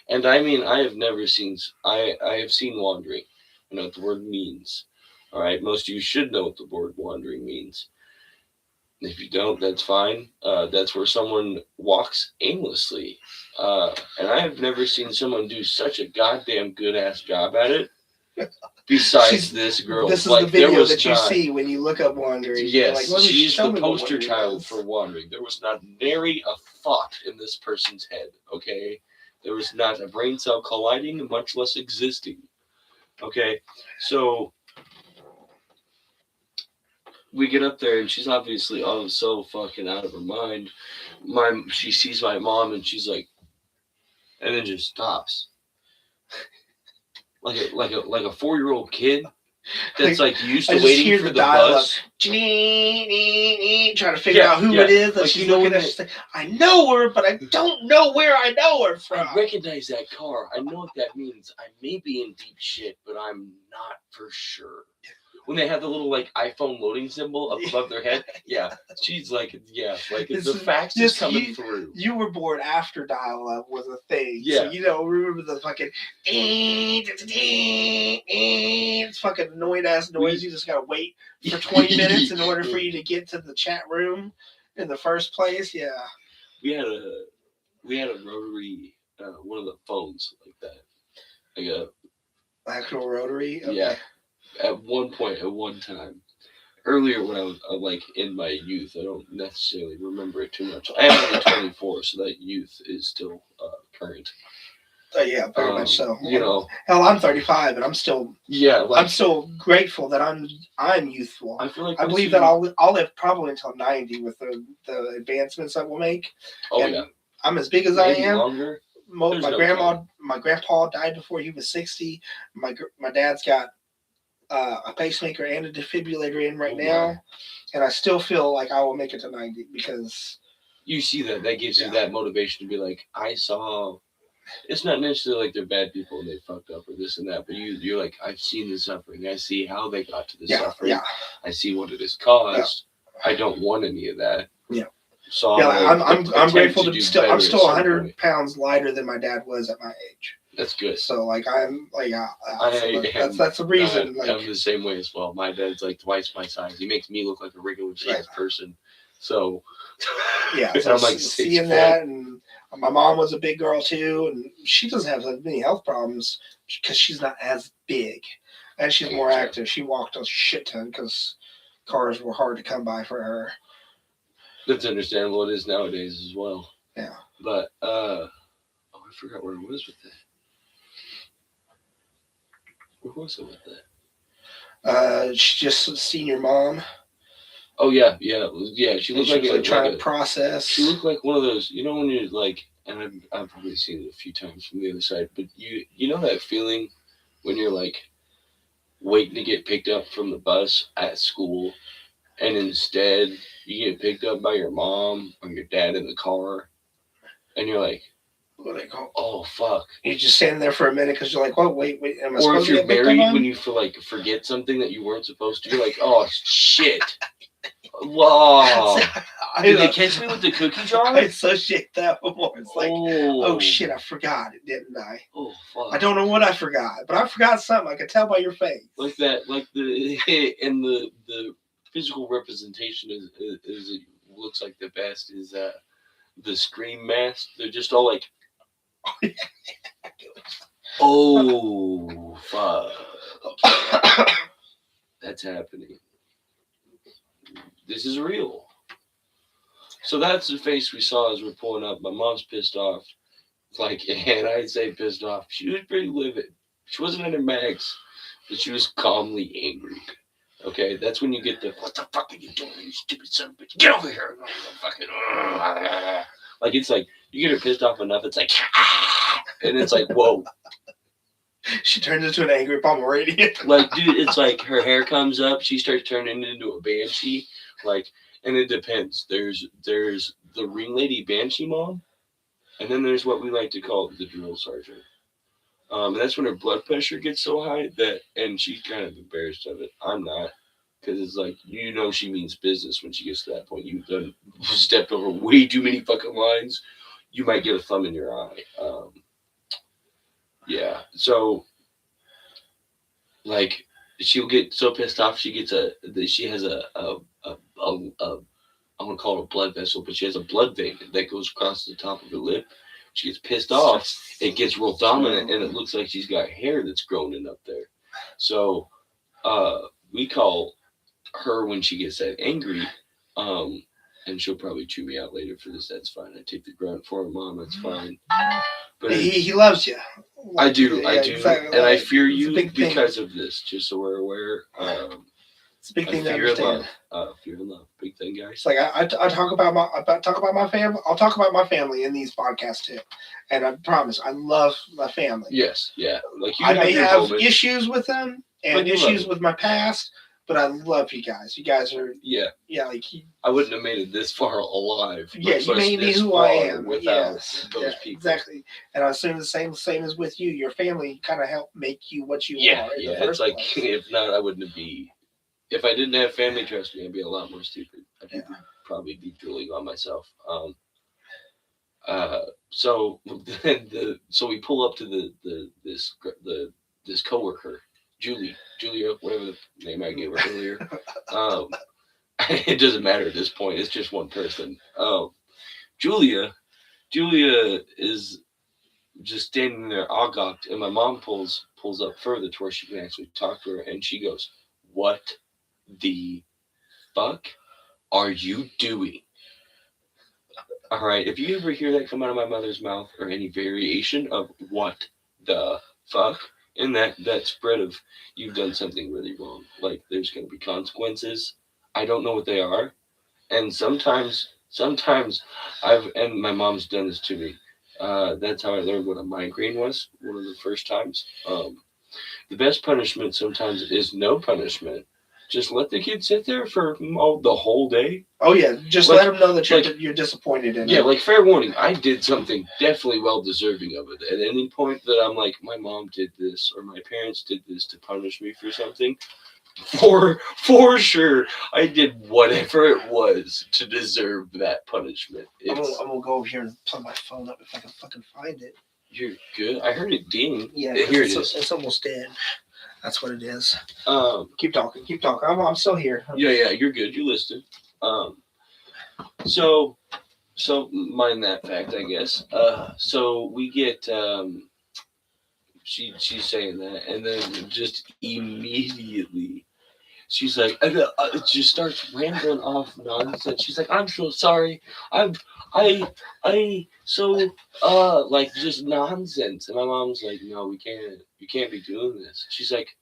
and I mean, I have never seen. I have seen wandering. I know what the word means. All right, most of you should know what the word wandering means. If you don't, that's fine. That's where someone walks aimlessly. And I have never seen someone do such a goddamn good ass job at it. Besides this girl, this is like, the video there was that you not, see when you look up wandering. yes, Like, let me she's show the me what poster wandering child is. for wandering. There was not nary a thought in this person's head. Okay, there was not a brain cell colliding, much less existing. Okay, so we get up there, and she's obviously so fucking out of her mind. She sees my mom, and she's like, and then just stops, like a 4-year-old kid that's like used to waiting for the bus. Trying to figure out who it is that like, she's looking at. She's like, I know her, but I don't know where I know her from. I recognize that car. I know what that means. I may be in deep shit, but I'm not for sure. When they have the little like iPhone loading symbol up above their head, yeah, she's like, like the fax is coming through. You were born after dial-up was a thing, yeah. So you don't remember the fucking it's fucking annoying ass noise. You just gotta wait for 20 minutes in order for you to get to the chat room in the first place. Yeah, we had a rotary one of the phones like that, like a actual rotary. Okay. Yeah. At one point, at one time, earlier when I was like in my youth, I don't necessarily remember it too much. I am only 24, so that youth is still current. Yeah, very much so. You know, hell, I'm 35, and I'm still I'm still grateful that I'm youthful. I feel like I believe that I'll live probably until 90 with the advancements that we'll make. Oh yeah, I'm as big as maybe I am. Longer. My grandpa died before he was 60. My dad's got a pacemaker and a defibrillator in right now, and I still feel like I will make it to 90 because you see that gives you that motivation to be like, I saw. It's not necessarily like they're bad people and they fucked up or this and that, but you're like, I've seen the suffering. I see how they got to the suffering. Yeah. I see what it has caused. Yeah. I don't want any of that. Yeah. So I'm grateful to still. I'm still 100 pounds lighter than my dad was at my age. That's good. So like I'm like that's the reason. I'm the same way as well. My dad's like twice my size. He makes me look like a regular sized person. So yeah, so I'm like seeing that, and my mom was a big girl too, and she doesn't have as many health problems because she's not as big, and she's more active. She walked a shit ton because cars were hard to come by for her. That's understandable. It is nowadays as well. Yeah. But I forgot where I was with that. Where was it with that? She's just a senior mom. Oh yeah. She looked like trying to process. She looked like one of those, you know, when you're like, and I've probably seen it a few times from the other side, but you know that feeling when you're like waiting to get picked up from the bus at school, and instead you get picked up by your mom or your dad in the car, and you're like, oh fuck! You're just standing there for a minute because you're like, "Oh wait, am I?" Or if you're married, when you forget something that you weren't supposed to, you're like, "Oh shit!" Whoa! Did they catch me with the cookie jar? I associate that more. It's like, oh shit, I forgot it, didn't I? Oh fuck! I don't know what I forgot, but I forgot something. I could tell by your face. Like that, like the and the physical representation is it looks like the best is the Scream mask. They're just all like. Oh, fuck. That's happening. This is real. So that's the face we saw as we're pulling up. My mom's pissed off. Like, and I'd say pissed off. She was pretty livid. She wasn't in her mags, but she was calmly angry. Okay, that's when you get the "what the fuck are you doing, you stupid son of a bitch? Get over here!" Fucking, like it's like you get her pissed off enough. It's like, and it's like, whoa. She turns into an angry Pomeranian. Like, dude, it's like her hair comes up. She starts turning into a banshee. Like, and it depends. There's the ring lady banshee mom, and then there's what we like to call the drill sergeant. And that's when her blood pressure gets so high that, and she's kind of embarrassed of it. I'm not, because it's like she means business when she gets to that point. You've done stepped over way too many fucking lines. You might get a thumb in your eye. Yeah. So, like, she'll get so pissed off. She has a I want to call it a blood vessel, but she has a blood vein that goes across the top of her lip. She gets pissed off. It gets real dominant, and it looks like she's got hair that's growing up there. So we call her when she gets that angry, and she'll probably chew me out later for this. That's fine. I take the grunt for her, Mom. That's fine. But he loves you. I do, exactly. And I fear you because because of this. Just so we're aware. It's a big thing to understand. Fear and love, big thing, guys. It's like I talk about my family. I'll talk about my family in these podcasts too, and I promise I love my family. Yes, yeah. Like I may have issues with them and issues with my past, but I love you guys. You guys are like I wouldn't have made it this far alive. Yeah, you made me who I am without those people. Exactly. And I assume the same as with you. Your family kind of helped make you what you are. Yeah, it's like if not, I wouldn't be. If I didn't have family, trust me, I'd be a lot more stupid. I'd probably be drooling on myself. So we pull up to this coworker, Julia, whatever the name I gave her earlier. It doesn't matter at this point. It's just one person. Julia is just standing there, all gawked, and my mom pulls up further to where she can actually talk to her, and she goes, "What the fuck are you doing?" All right, if you ever hear that come out of my mother's mouth or any variation of "what the fuck" in that spread of you've done something really wrong, like there's going to be consequences. I don't know what they are, and sometimes and my mom's done this to me. That's how I learned what a migraine was. One of the first times. The best punishment sometimes is no punishment. Just let the kid sit there for the whole day. Oh yeah, just let them know that you're disappointed in it. Yeah, like fair warning. I did something definitely well deserving of it. At any point that I'm like, my mom did this or my parents did this to punish me for something, for sure, I did whatever it was to deserve that punishment. I'm gonna go over here and plug my phone up if I can fucking find it. You're good. I heard it ding. Yeah, here it is. It's almost dead. That's what it is. Keep talking. I'm still here. Yeah, you're good. You listened. So mind that fact, I guess. So we get she's saying that, and then just immediately she's like, just starts rambling off nonsense. She's like, "I'm so sorry. Like just nonsense." And my mom's like, "No, we can't. You can't be doing this." She's like,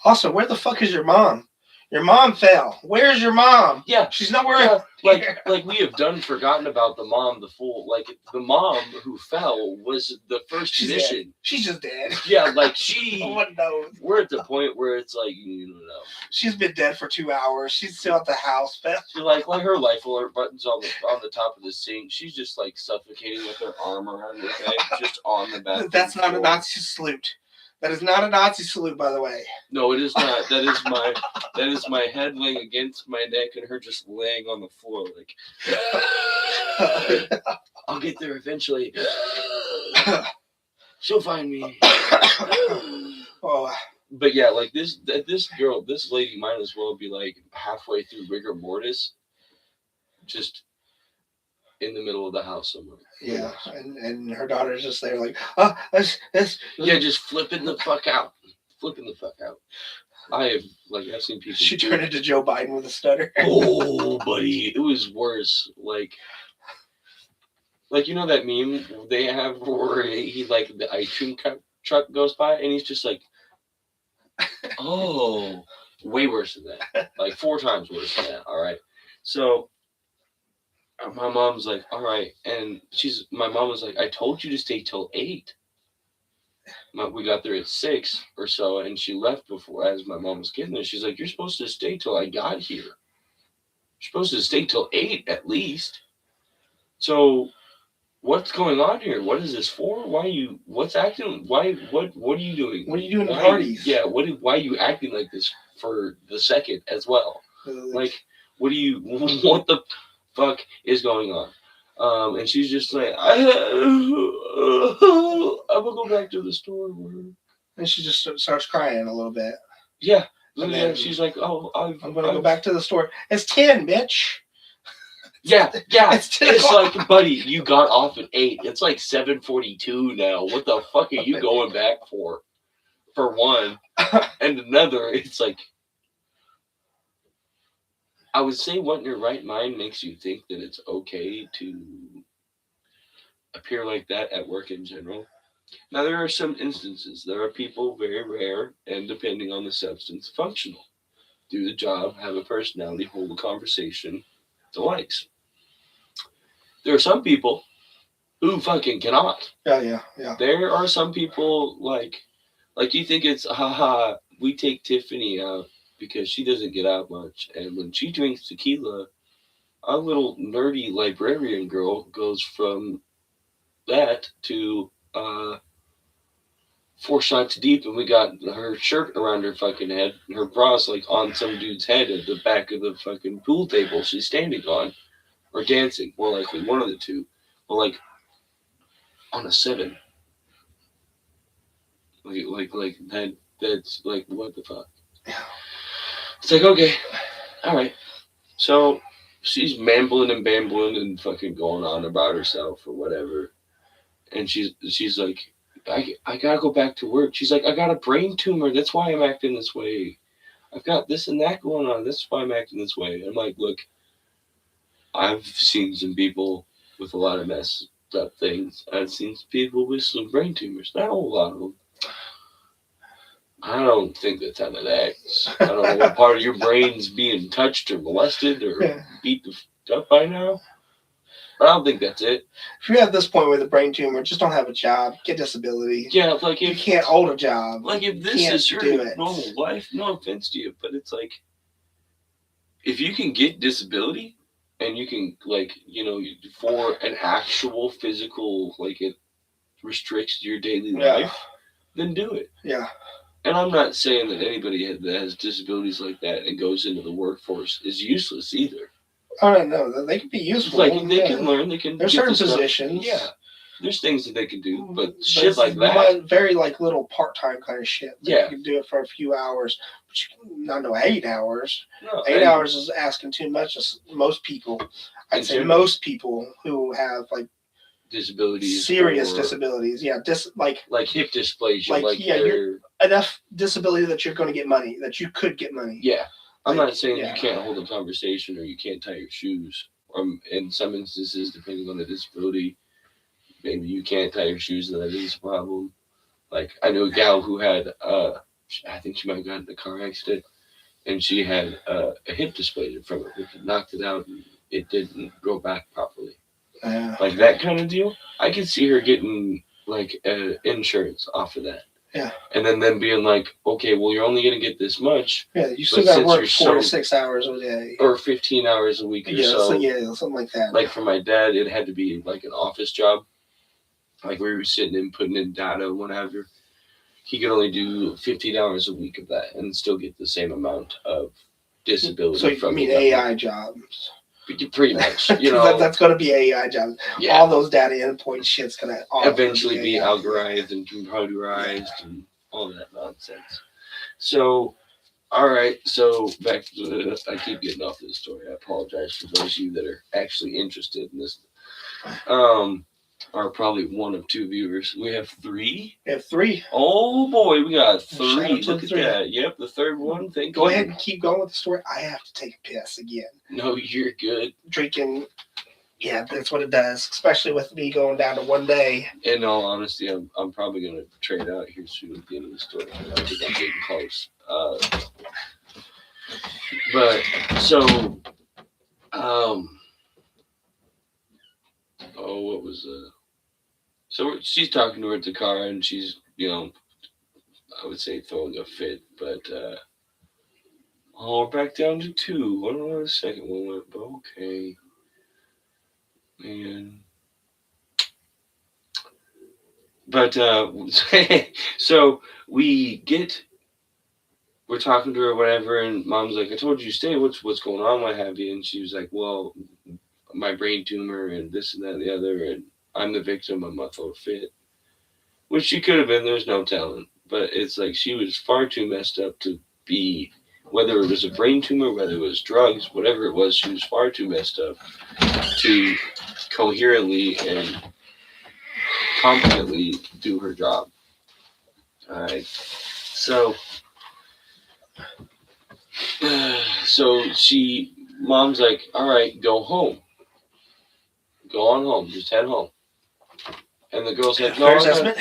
"Also, where the fuck is your mom? Your mom fell. Where's your mom? Yeah, she's nowhere." Yeah, like we have forgotten about the mom. The mom who fell was the first mission. Dead. She's just dead. Yeah, like she. No one knows. We're at the point where it's like you don't know. She's been dead for 2 hours. She's still at the house. She's like her life alert button's on the top of the sink. She's just like suffocating with her arm around her head, just on the back. That's not a Nazi salute. That is not a Nazi salute, by the way. No, it is not. That is my head laying against my neck and her just laying on the floor like. I'll get there eventually. She'll find me. Oh. But yeah, like this lady might as well be like halfway through rigor mortis. Just in the middle of the house somewhere. Yeah, and her daughter's just there like, that's Yeah, just flipping the fuck out. Flipping the fuck out. I've seen people. She turned into Joe Biden with a stutter. Oh, buddy, it was worse. You know that meme they have where he the ice cream truck goes by and he's just like, oh, way worse than that. Like 4 times worse than that. All right. So my mom's like, all right, and my mom was like, I told you to stay till 8. We got there at 6 or so, and she left before as my mom was getting there. She's like, you're supposed to stay till I got here. You're supposed to stay till 8 at least. So what's going on here? What is this for? Why are you? What's acting? Why? What are you doing? What are you doing at parties? Yeah. Why are you acting like this for the second as well? Like, what do you? What the fuck is going on? And she's just like, I'm gonna go back to the store. And she just starts crying a little bit. Yeah. And then she's like, oh, I'm gonna go back to the store. It's 10, bitch. Yeah. It's like, buddy, you got off at 8. It's like 7:42 now. What the fuck are you going back for? For one. And another, it's like, I would say what in your right mind makes you think that it's okay to appear like that at work in general. Now, there are some instances. There are people, very rare, and depending on the substance, functional. Do the job, have a personality, hold a conversation, the likes. There are some people who fucking cannot. Yeah. There are some people like you think it's haha. We take Tiffany out because she doesn't get out much, and when she drinks tequila, our little nerdy librarian girl goes from that to 4 shots deep, and we got her shirt around her fucking head, and her bra's like on some dude's head at the back of the fucking pool table she's standing on. Or dancing, more likely, one of the two. But like on a 7. Like that's like, what the fuck? It's like, okay, alright. So she's mambling and bambling and fucking going on about herself or whatever. And she's like, I gotta go back to work. She's like, I got a brain tumor, that's why I'm acting this way. I've got this and that going on, that's why I'm acting this way. I'm like, look, I've seen some people with a lot of messed up things. I've seen some people with some brain tumors. Not a whole lot of them. I don't think that's how that acts. I don't know what part of your brain's being touched or molested or beat the fuck up by now. But I don't think that's it. If you're at this point with a brain tumor, just don't have a job. Get disability. Yeah, like you can't hold a job. Like if this is your normal life, no offense to you, but it's like if you can get disability and you can for an actual physical, like it restricts your daily life, then do it. Yeah. And I'm not saying that anybody that has disabilities like that and goes into the workforce is useless either. I don't know. They can be useful. Like they can learn. They can. There's certain positions. Yeah. There's things that they can do, but shit like that. Very little part-time kind of shit. Yeah. You can do it for a few hours, but you can not know 8 hours. No, 8 hours is asking too much. Most people, I'd say most people who have disabilities, serious disabilities. Yeah. Like hip dysplasia. You're enough disability that you're going to get money, that you could get money. Yeah. I'm not saying you can't hold a conversation or you can't tie your shoes. In some instances, depending on the disability, maybe you can't tie your shoes and that is a problem. Like, I know a gal who had, I think she might have gotten in a car accident, and she had a hip dysplasia from it. It knocked it out and it didn't grow back properly. Like that kind of deal. I could see her getting, insurance off of that. Yeah. And then them being like, okay, well, you're only going to get this much. Yeah, you still got to work 4 to 6 hours a day. Or 15 hours a week or so. Yeah, something like that. Like for my dad, it had to be like an office job. Like we were sitting and putting in data and whatever. He could only do 15 hours a week of that and still get the same amount of disability. So you mean AI jobs? Pretty much, that's going to be AI jobs. Yeah. All those data endpoint shit's going to eventually be algorithmed and computerized and all that nonsense. So, all right. So back to I keep getting off this story. I apologize for those of you that are actually interested in this. are probably one of two viewers. We have three. We have 3. Oh boy, we got Shout out 3. to Look the at 3. that. Yep, the third one. Thank Go you. ahead and keep going with the story. I have to take a piss again. No, you're good. Drinking, yeah, that's what it does. Especially with me going down to 1 day. In all honesty, I'm probably gonna trade out here soon at the end of the story. I think I'm getting close. But so, what was So she's talking to her at the car, and she's, I would say throwing a fit, but we're back down to 2. I don't know where the second one went, but okay, man. But so we're talking to her, or whatever, and mom's like, "I told you to stay. What's going on? What have you?" And she was like, "Well, my brain tumor and this and that and the other, and I'm the victim of my throw fit," which she could have been. There's no telling, but it's like she was far too messed up to be. Whether it was a brain tumor, whether it was drugs, whatever it was, she was far too messed up to coherently and competently do her job. All right, so mom's like, "All right, go home, go on home, just head home." And the girl said, "No, Fair assessment.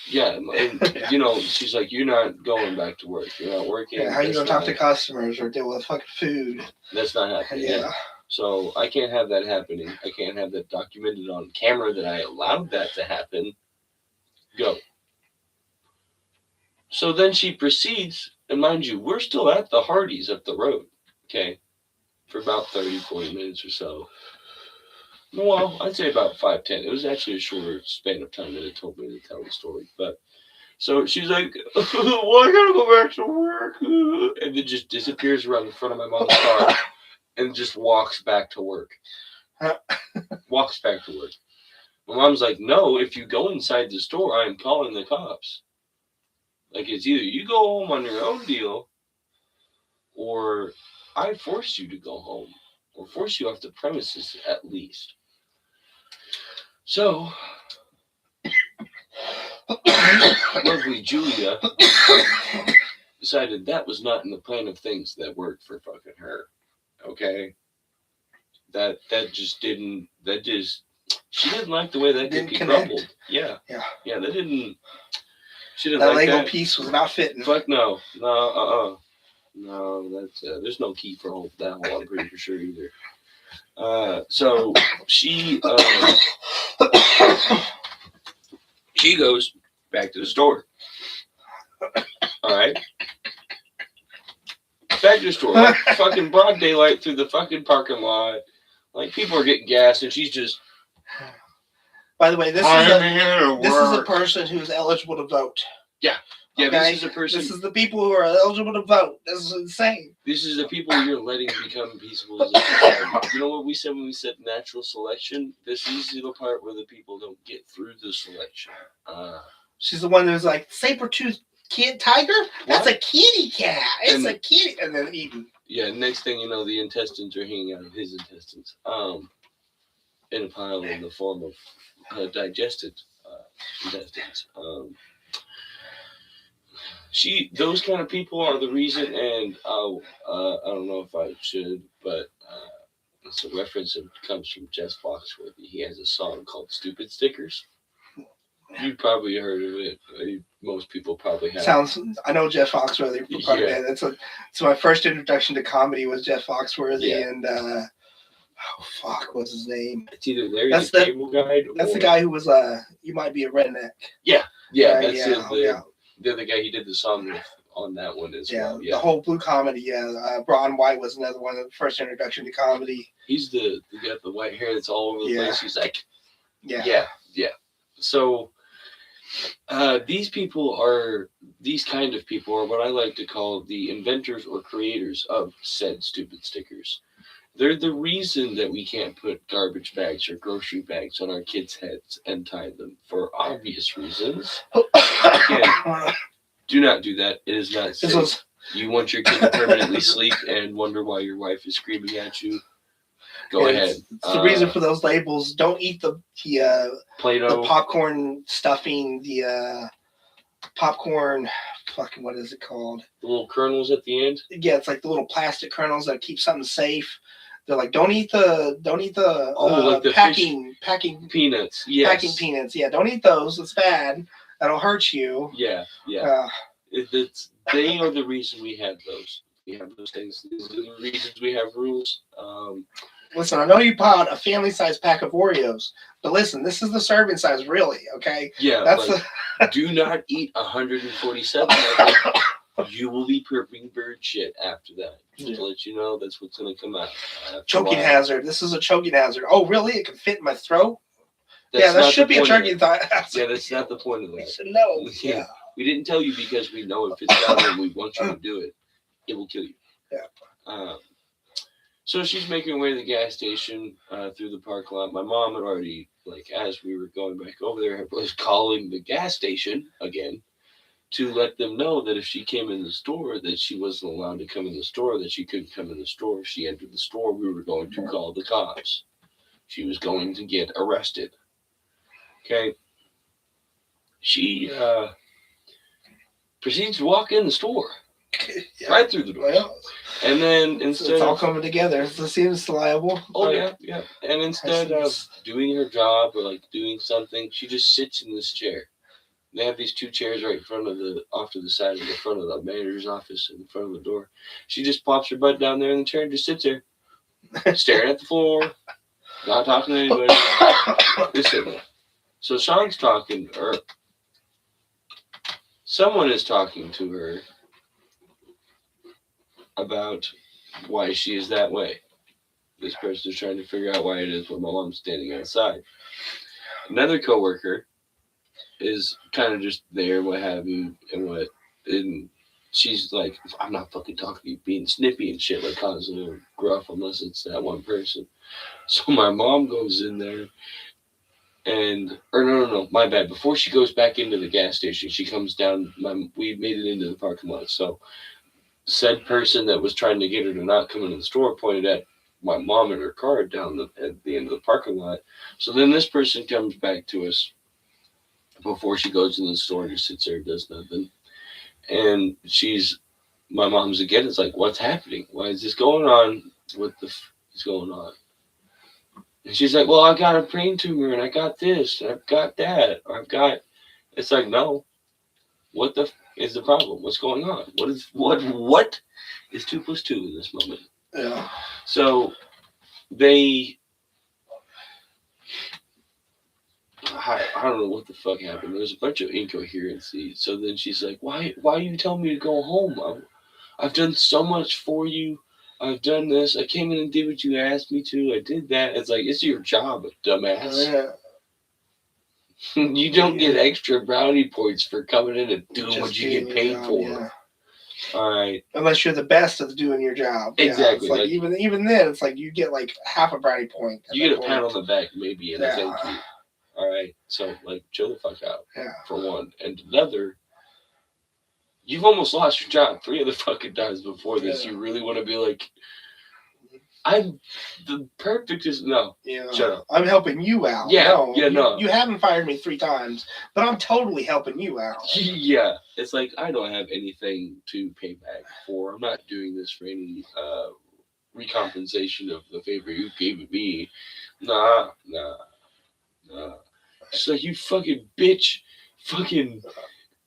yeah." And, she's like, "You're not going back to work. You're not working. Yeah, how you gonna talk to customers or deal with fucking food? That's not happening." Yeah. So I can't have that happening. I can't have that documented on camera that I allowed that to happen. Go. So then she proceeds, and mind you, we're still at the Hardee's up the road, okay, for about 30, 40 minutes or so. Well, I'd say about 5, 10. It was actually a shorter span of time that it told me to tell the story. But so she's like, "Well, I gotta go back to work," and then just disappears around the front of my mom's car and just walks back to work. Walks back to work. My mom's like, "No, if you go inside the store, I am calling the cops. Like, it's either you go home on your own deal, or I force you to go home, or force you off the premises at least." So, lovely Julia decided that was not in the plan of things that worked for fucking her. Okay? That just didn't, she didn't like the way that Didn't cookie connect. crumbled. Yeah, that didn't, she didn't That like Lego that. piece was not fitting. Fuck no. No, that's, there's no key for that hole, I'm pretty sure either. So she goes back to the store. All right, back to the store, like fucking broad daylight through the fucking parking lot. Like, people are getting gas, and she's just. By the way, this is a person who's eligible to vote. Yeah. Yeah, okay? This is a person. This is the people who are eligible to vote. This is insane. This is the people you're letting become peaceful as a society. You know what we said when we said natural selection? This is the part where the people don't get through the selection. She's the one who's like, saber-toothed tiger? That's a kitty cat. It's a kitty. And then eaten. Yeah, next thing you know, the intestines are hanging out of his intestines. In a pile in the form of digested intestines. Those kind of people are the reason, and I don't know if I should, but it's a reference that comes from Jeff Foxworthy. He has a song called "Stupid Stickers." You've probably heard of it. Most people probably have. I know Jeff Foxworthy. Yeah. So my first introduction to comedy was Jeff Foxworthy, and what's his name? It's either Larry the Cable Guy. That's the guy who was You Might Be a Redneck. Yeah, that's it. The other guy he did the song with on that one as well. Yeah, the whole blue comedy. Yeah, Braun White was another one. The first introduction to comedy. He's the got the white hair that's all over the place. He's like, yeah. So these kind of people are what I like to call the inventors or creators of said stupid stickers. They're the reason that we can't put garbage bags or grocery bags on our kids' heads and tie them for obvious reasons. Again, do not do that. It is not safe. You want your kid to permanently sleep and wonder why your wife is screaming at you. Go ahead. It's the reason for those labels. Don't eat the Play-Doh, the popcorn stuffing, the popcorn. Fucking what is it called? the little kernels at the end. Yeah, it's like the little plastic kernels that keep something safe. They're like, don't eat the like the packing peanuts. Yes. Packing peanuts. Yeah, don't eat those. It's bad. That'll hurt you. Yeah. They are the reason we have those. We have those things. These are the reasons we have rules. Listen, I know you bought a family-sized pack of Oreos, but listen, this is the serving size, really. Okay. Yeah. That's do not eat 147 of them. You will be burping bird shit after that. Just to let you know, that's what's going to come out. Choking hazard. This is a choking hazard. Oh, really? It can fit in my throat? That's that should be a choking hazard. Yeah, that's not the point of We that. should know. Yeah. We didn't tell you because we know if it's down and we want you to do it, it will kill you. Yeah. So she's making her way to the gas station through the parking lot. My mom had already, as we were going back over there, was calling the gas station again to let them know that if she came in the store, that she wasn't allowed to come in the store, that she couldn't come in the store. If she entered the store, we were going to call the cops. She was going to get arrested. Okay. She proceeds to walk in the store. Yeah. Right through the door. Well, and then instead it's all coming together. It seems liable. Oh, yeah. And instead of doing her job or doing something, she just sits in this chair. They have these two chairs right in front of off to the side of the front of the manager's office in front of the door. She just plops her butt down there in the chair and just sits there, staring at the floor, not talking to anybody. Just sitting there. So Sean's talking, or someone is talking to her about why she is that way. This person is trying to figure out why it is when my mom's standing outside. Another coworker is kind of just there, what have you, and she's like, I'm not fucking talking to you, being snippy and shit, causing a gruff unless it's that one person. So my mom goes in there no, my bad. Before she goes back into the gas station, she comes down, we made it into the parking lot, so said person that was trying to get her to not come into the store pointed at my mom and her car down at the end of the parking lot. So then this person comes back to us before she goes in the store and just sits there and does nothing. And my mom's again, it's like, what's happening? Why is this going on? What the f is going on? And she's like, well, I got a brain tumor and I got this and I've got that. Or it's like, no. What the f is the problem? What's going on? What is 2 + 2 in this moment? Yeah. So I don't know what the fuck happened. There was a bunch of incoherency. So then she's like, why are you telling me to go home? I've done so much for you. I've done this. I came in and did what you asked me to. I did that. It's like, it's your job, dumbass. Yeah. You don't get extra brownie points for coming in and doing what you get paid for. Yeah. All right. Unless you're the best at doing your job. Exactly. Yeah, it's even then, it's like you get half a brownie point. You get a pat on the back, maybe, and a thank you. All right. So, chill the fuck out. Yeah. For one. And another, you've almost lost your job 3 other fucking times before this. You really want to be like, I'm the perfectest. No. Yeah. Shut up. I'm helping you out. Yeah. No. You haven't fired me 3 times, but I'm totally helping you out. Yeah. It's like, I don't have anything to pay back for. I'm not doing this for any recompensation of the favor you gave me. Nah. She's like, you fucking bitch. Fucking,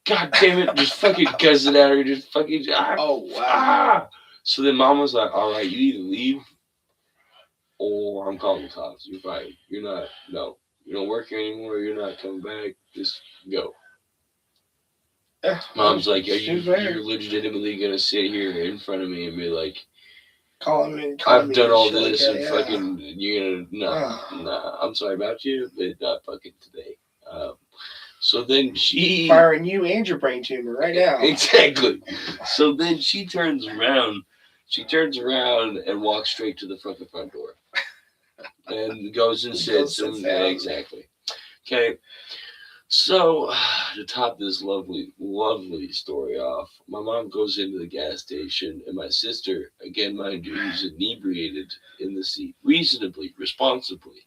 god damn it. Just fucking guzzing at her. Just fucking, oh, wow. So then mom was like, all right, you either leave or I'm calling the cops. You're fired. You don't work here anymore. You're not coming back. Just go. Yeah. Mom's like, you're legitimately going to sit here in front of me and be like, I've done all this and fucking, you're going to, nah, I'm sorry about you, but not fucking today. So then she... Firing you and your brain tumor right now. Exactly. So then she turns around and walks straight to the fucking front door. And goes and sits. Exactly. Okay. So, to top this lovely, lovely story off, my mom goes into the gas station, and my sister, again, mind you, who's inebriated in the seat, reasonably, responsibly.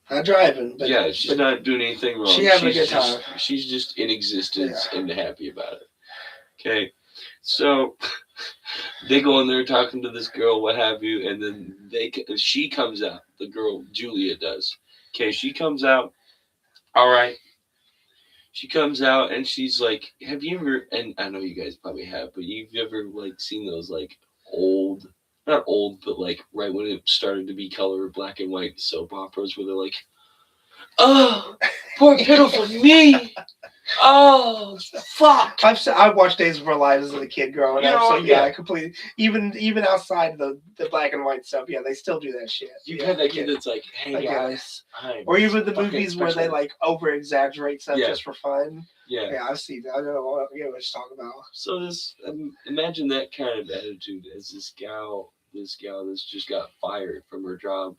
Not driving, but Yeah, she's not doing anything wrong. She having a good just, time. She's just in existence Yeah. and happy about it. Okay, so they go in there talking to this girl, what have you, and then she comes out. The girl Julia does. Okay, she comes out. All right. She comes out and she's like, "Have you ever?" And I know you guys probably have, but you've ever like seen those like old, not old, but like right when it started to be color, black and white soap operas where they're like, "Oh, poor pitiful me. Oh, fuck." I watched Days of Our Lives as a kid growing up, so yeah, Yeah. I completely even outside the black and white stuff, yeah, they still do that shit. You Yeah, have that I kid get it. that's like, I "Hey get guys, I'm Or even the fucking movies where they special." like over exaggerate stuff Yeah. just for fun. Yeah. Yeah, I've seen that. I know what you're talking about. So this, imagine that kind of attitude as this gal that's just got fired from her job,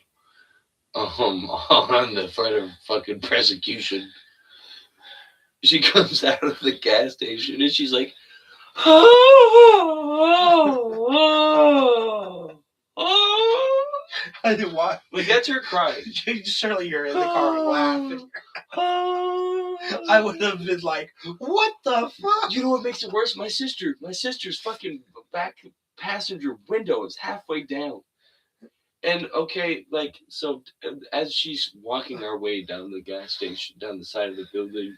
on the threat of fucking prosecution. She comes out of the gas station and she's like, oh, I did what? like that's her crying. Surely you're in the car laughing. I would have been like, "What the fuck?" You know what makes it worse? My sister's fucking back passenger window is halfway down. And okay, like so, as she's walking our way down the gas station, down the side of the building,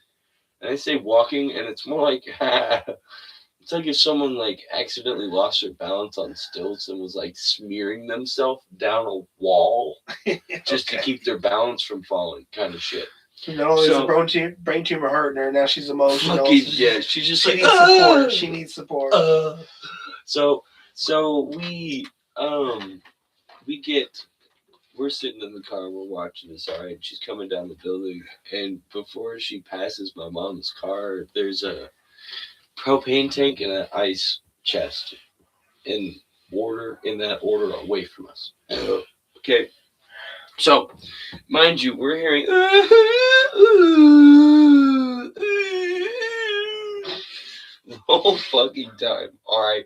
and I say walking, and it's more like it's like if someone like accidentally lost their balance on stilts and was like smearing themselves down a wall just to keep their balance from falling, kind of shit. Not only is a brain tumor hurting her, now she's emotional. Fucking, yeah, she's just she like, needs support. She needs support. So we're sitting in the car, we're watching this, all right. She's coming down the building, and before she passes my mom's car, there's a propane tank and an ice chest in that order away from us. Okay, so mind you, we're hearing the whole fucking time. All right.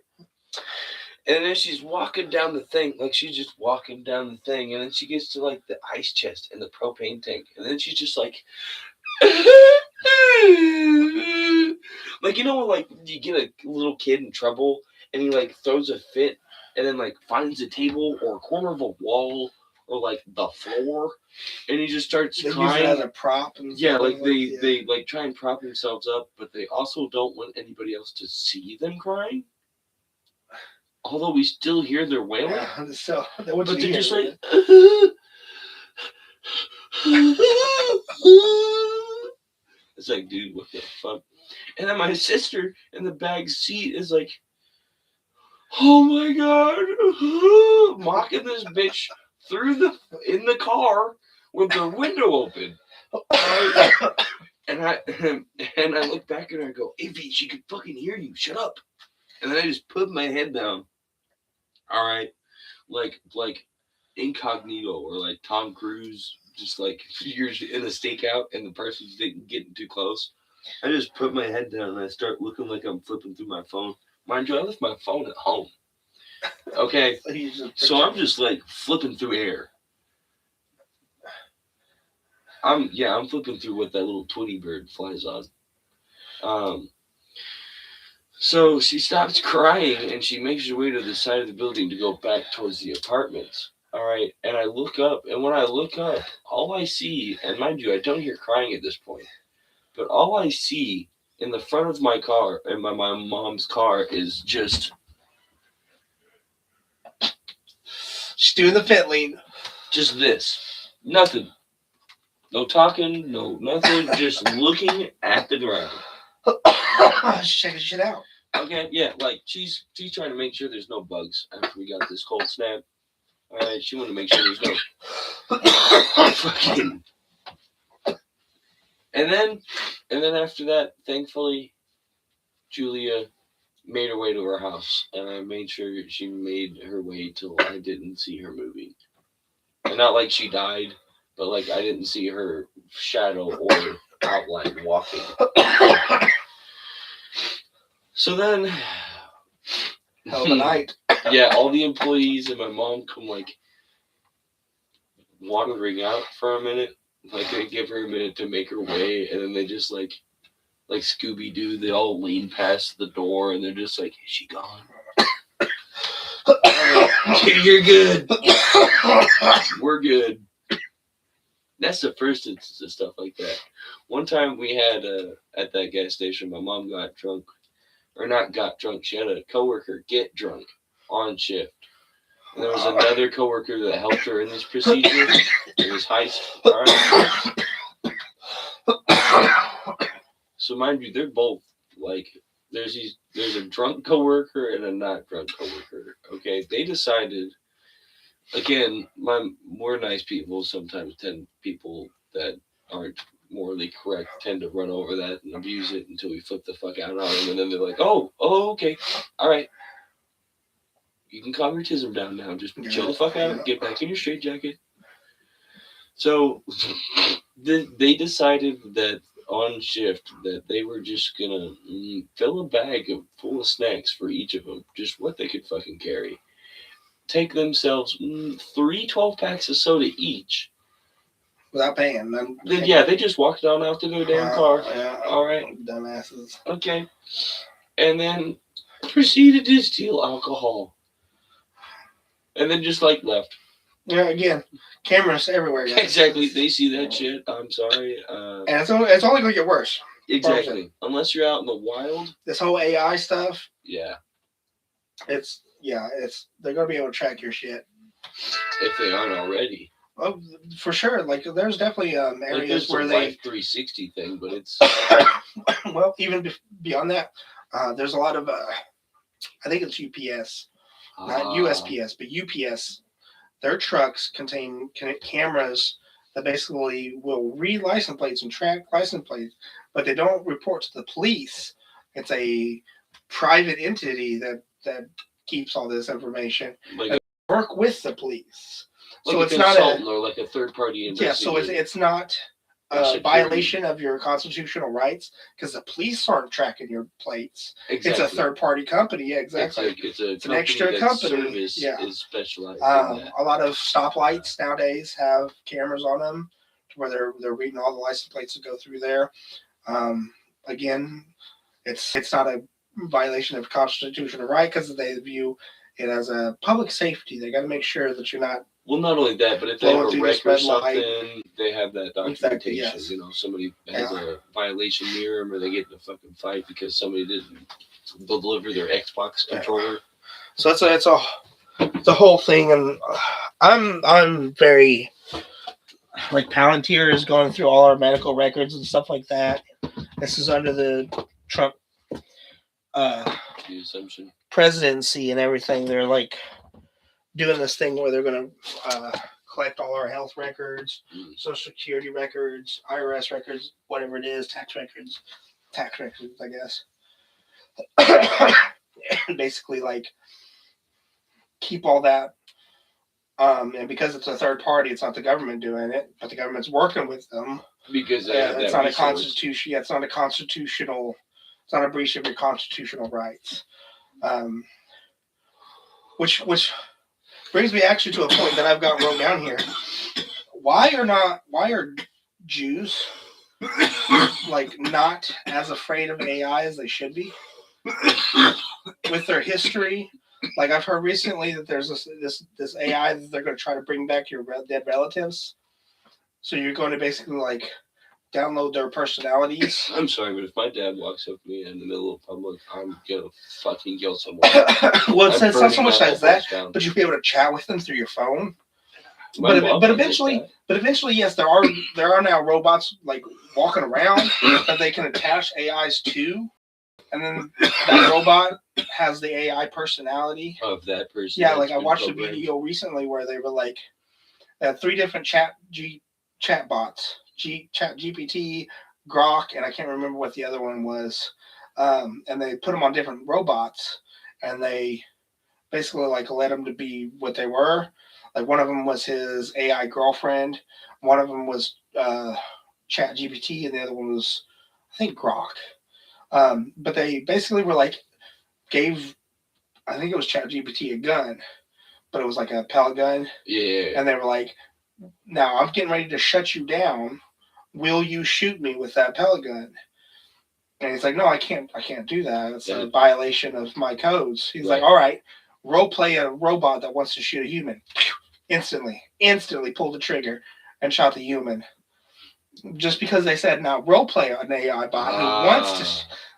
And then she's walking down the thing, like she's just walking down the thing, and then she gets to like the ice chest and the propane tank, and then she's just like, like you know when like you get a little kid in trouble and he like throws a fit and then like finds a table or a corner of a wall or like the floor and he just starts crying. Use it as a prop. And yeah, like they like try and prop themselves up, but they also don't want anybody else to see them crying. Although we still hear their wailing, so but they're just like. It's like, dude, what the fuck? And then my sister in the back seat is like, oh my god, mocking this bitch in the car with the window open. And I look back at her and go, Evie, she could fucking hear you. Shut up. And then I just put my head down. All right, like incognito or like Tom Cruise, just like you're in a stakeout and the person's getting too close. I just put my head down and I start looking like I'm flipping through my phone. Mind you, I left my phone at home. Okay, so I'm just like flipping through air. I'm flipping through what that little Tweety bird flies on. So she stops crying and she makes her way to the side of the building to go back towards the apartments. All right, and I look up, and when I look up, all I see, and mind you, I don't hear crying at this point, but all I see in the front of my car, and my mom's car, is just. She's doing the fit lean. Just this. Nothing. No talking, no nothing, just looking at the ground. She's checking shit out. Okay, yeah, like she's trying to make sure there's no bugs after we got this cold snap. Alright, she wanted to make sure there's no fucking. And then after that, thankfully, Julia made her way to her house, and I made sure she made her way till I didn't see her moving. And not like she died, but like I didn't see her shadow or outline walking. So then, hell of a night. Yeah, all the employees and my mom come like wandering out for a minute. Like they give her a minute to make her way, and then they just like Scooby Doo, they all lean past the door, and they're just like, "Is she gone?" You're good. We're good. That's the first instance of stuff like that. One time we had at that gas station, my mom got drunk, or not got drunk. She had a coworker get drunk on shift. And there was another coworker that helped her in this procedure. It was heist. All right. So mind you, they're both like there's a drunk coworker and a not drunk coworker. Okay, they decided. Again, we're nice people. Sometimes people that aren't morally correct tend to run over that and abuse it until we flip the fuck out on them, and then they're like, "Oh, okay, all right, you can calm your tism down now. Just chill the fuck out. Get back in your straitjacket." So they decided that on shift that they were just gonna fill a bag full of snacks for each of them, just what they could fucking carry. Take themselves 3 12-packs of soda each. Without paying. Yeah, they just walked on out to their damn car. Yeah. All right. Dumbasses. Okay. And then proceeded to steal alcohol. And then just left. Yeah, again, cameras everywhere. Guys. Exactly. They see that shit. I'm sorry. And it's only going to get worse. Exactly. Unless you're out in the wild. This whole AI stuff. Yeah. They're going to be able to track your shit. If they aren't already. Oh, for sure. Like, there's definitely areas where Life 360 thing, but it's... well, even beyond that, there's a lot of... I think it's UPS. Not USPS, but UPS. Their trucks contain cameras that basically will read license plates and track license plates, but they don't report to the police. It's a private entity that keeps all this information. Like work with the police. Like so a it's not or like a third party investigator. Yeah, so it's not a violation of your constitutional rights because the police aren't tracking your plates. Exactly. It's a third party company. Yeah, exactly. It's an extra company. Yeah, is specialized. A lot of stoplights nowadays have cameras on them where they're reading all the license plates that go through there. Again, it's not a violation of constitutional right because they view it as a public safety. They got to make sure that you're not. Well, not only that, but if they have a wreck or something, they have that documentation. Exactly, yes. You know, somebody has a violation near them, or they get in a fucking fight because somebody didn't deliver their Xbox controller. So it's a whole thing, and I'm very like Palantir is going through all our medical records and stuff like that. This is under the Trump the assumption presidency and everything. They're like doing this thing where they're going to collect all our health records, Social Security records, IRS records, whatever it is, tax records, I guess. Basically, like, keep all that. And because it's a third party, it's not the government doing it, but the government's working with them. Because it's not a constitution. Yeah, it's not a constitutional. It's not a breach of your constitutional rights. Which brings me actually to a point that I've got wrote down here. Why are Jews like not as afraid of AI as they should be? With their history, like I've heard recently that there's this AI that they're going to try to bring back your dead relatives. So you're going to basically like download their personalities. I'm sorry, but if my dad walks up to me in the middle of public, I'm gonna fucking kill someone. Well, it's not so much as that, but you'll be able to chat with them through your phone. But eventually, yes, there are now robots like walking around that they can attach AIs to, and then that robot has the AI personality of that person. Yeah, like I watched a video recently where they were like, they had 3 different chat bots. Chat GPT, Grok, and I can't remember what the other one was. And they put them on different robots, and they basically like let them to be what they were. Like one of them was his AI girlfriend. One of them was ChatGPT, and the other one was, I think, Grok. But they basically were like, gave, I think it was ChatGPT a gun, but it was like a pellet gun. Yeah. And they were like, now I'm getting ready to shut you down. Will you shoot me with that pellet gun? And he's like, no, I can't do that. It's a violation of my codes. He's like, all right, role play a robot that wants to shoot a human. Instantly pulled the trigger and shot the human. Just because they said, now role play an AI bot who wants to,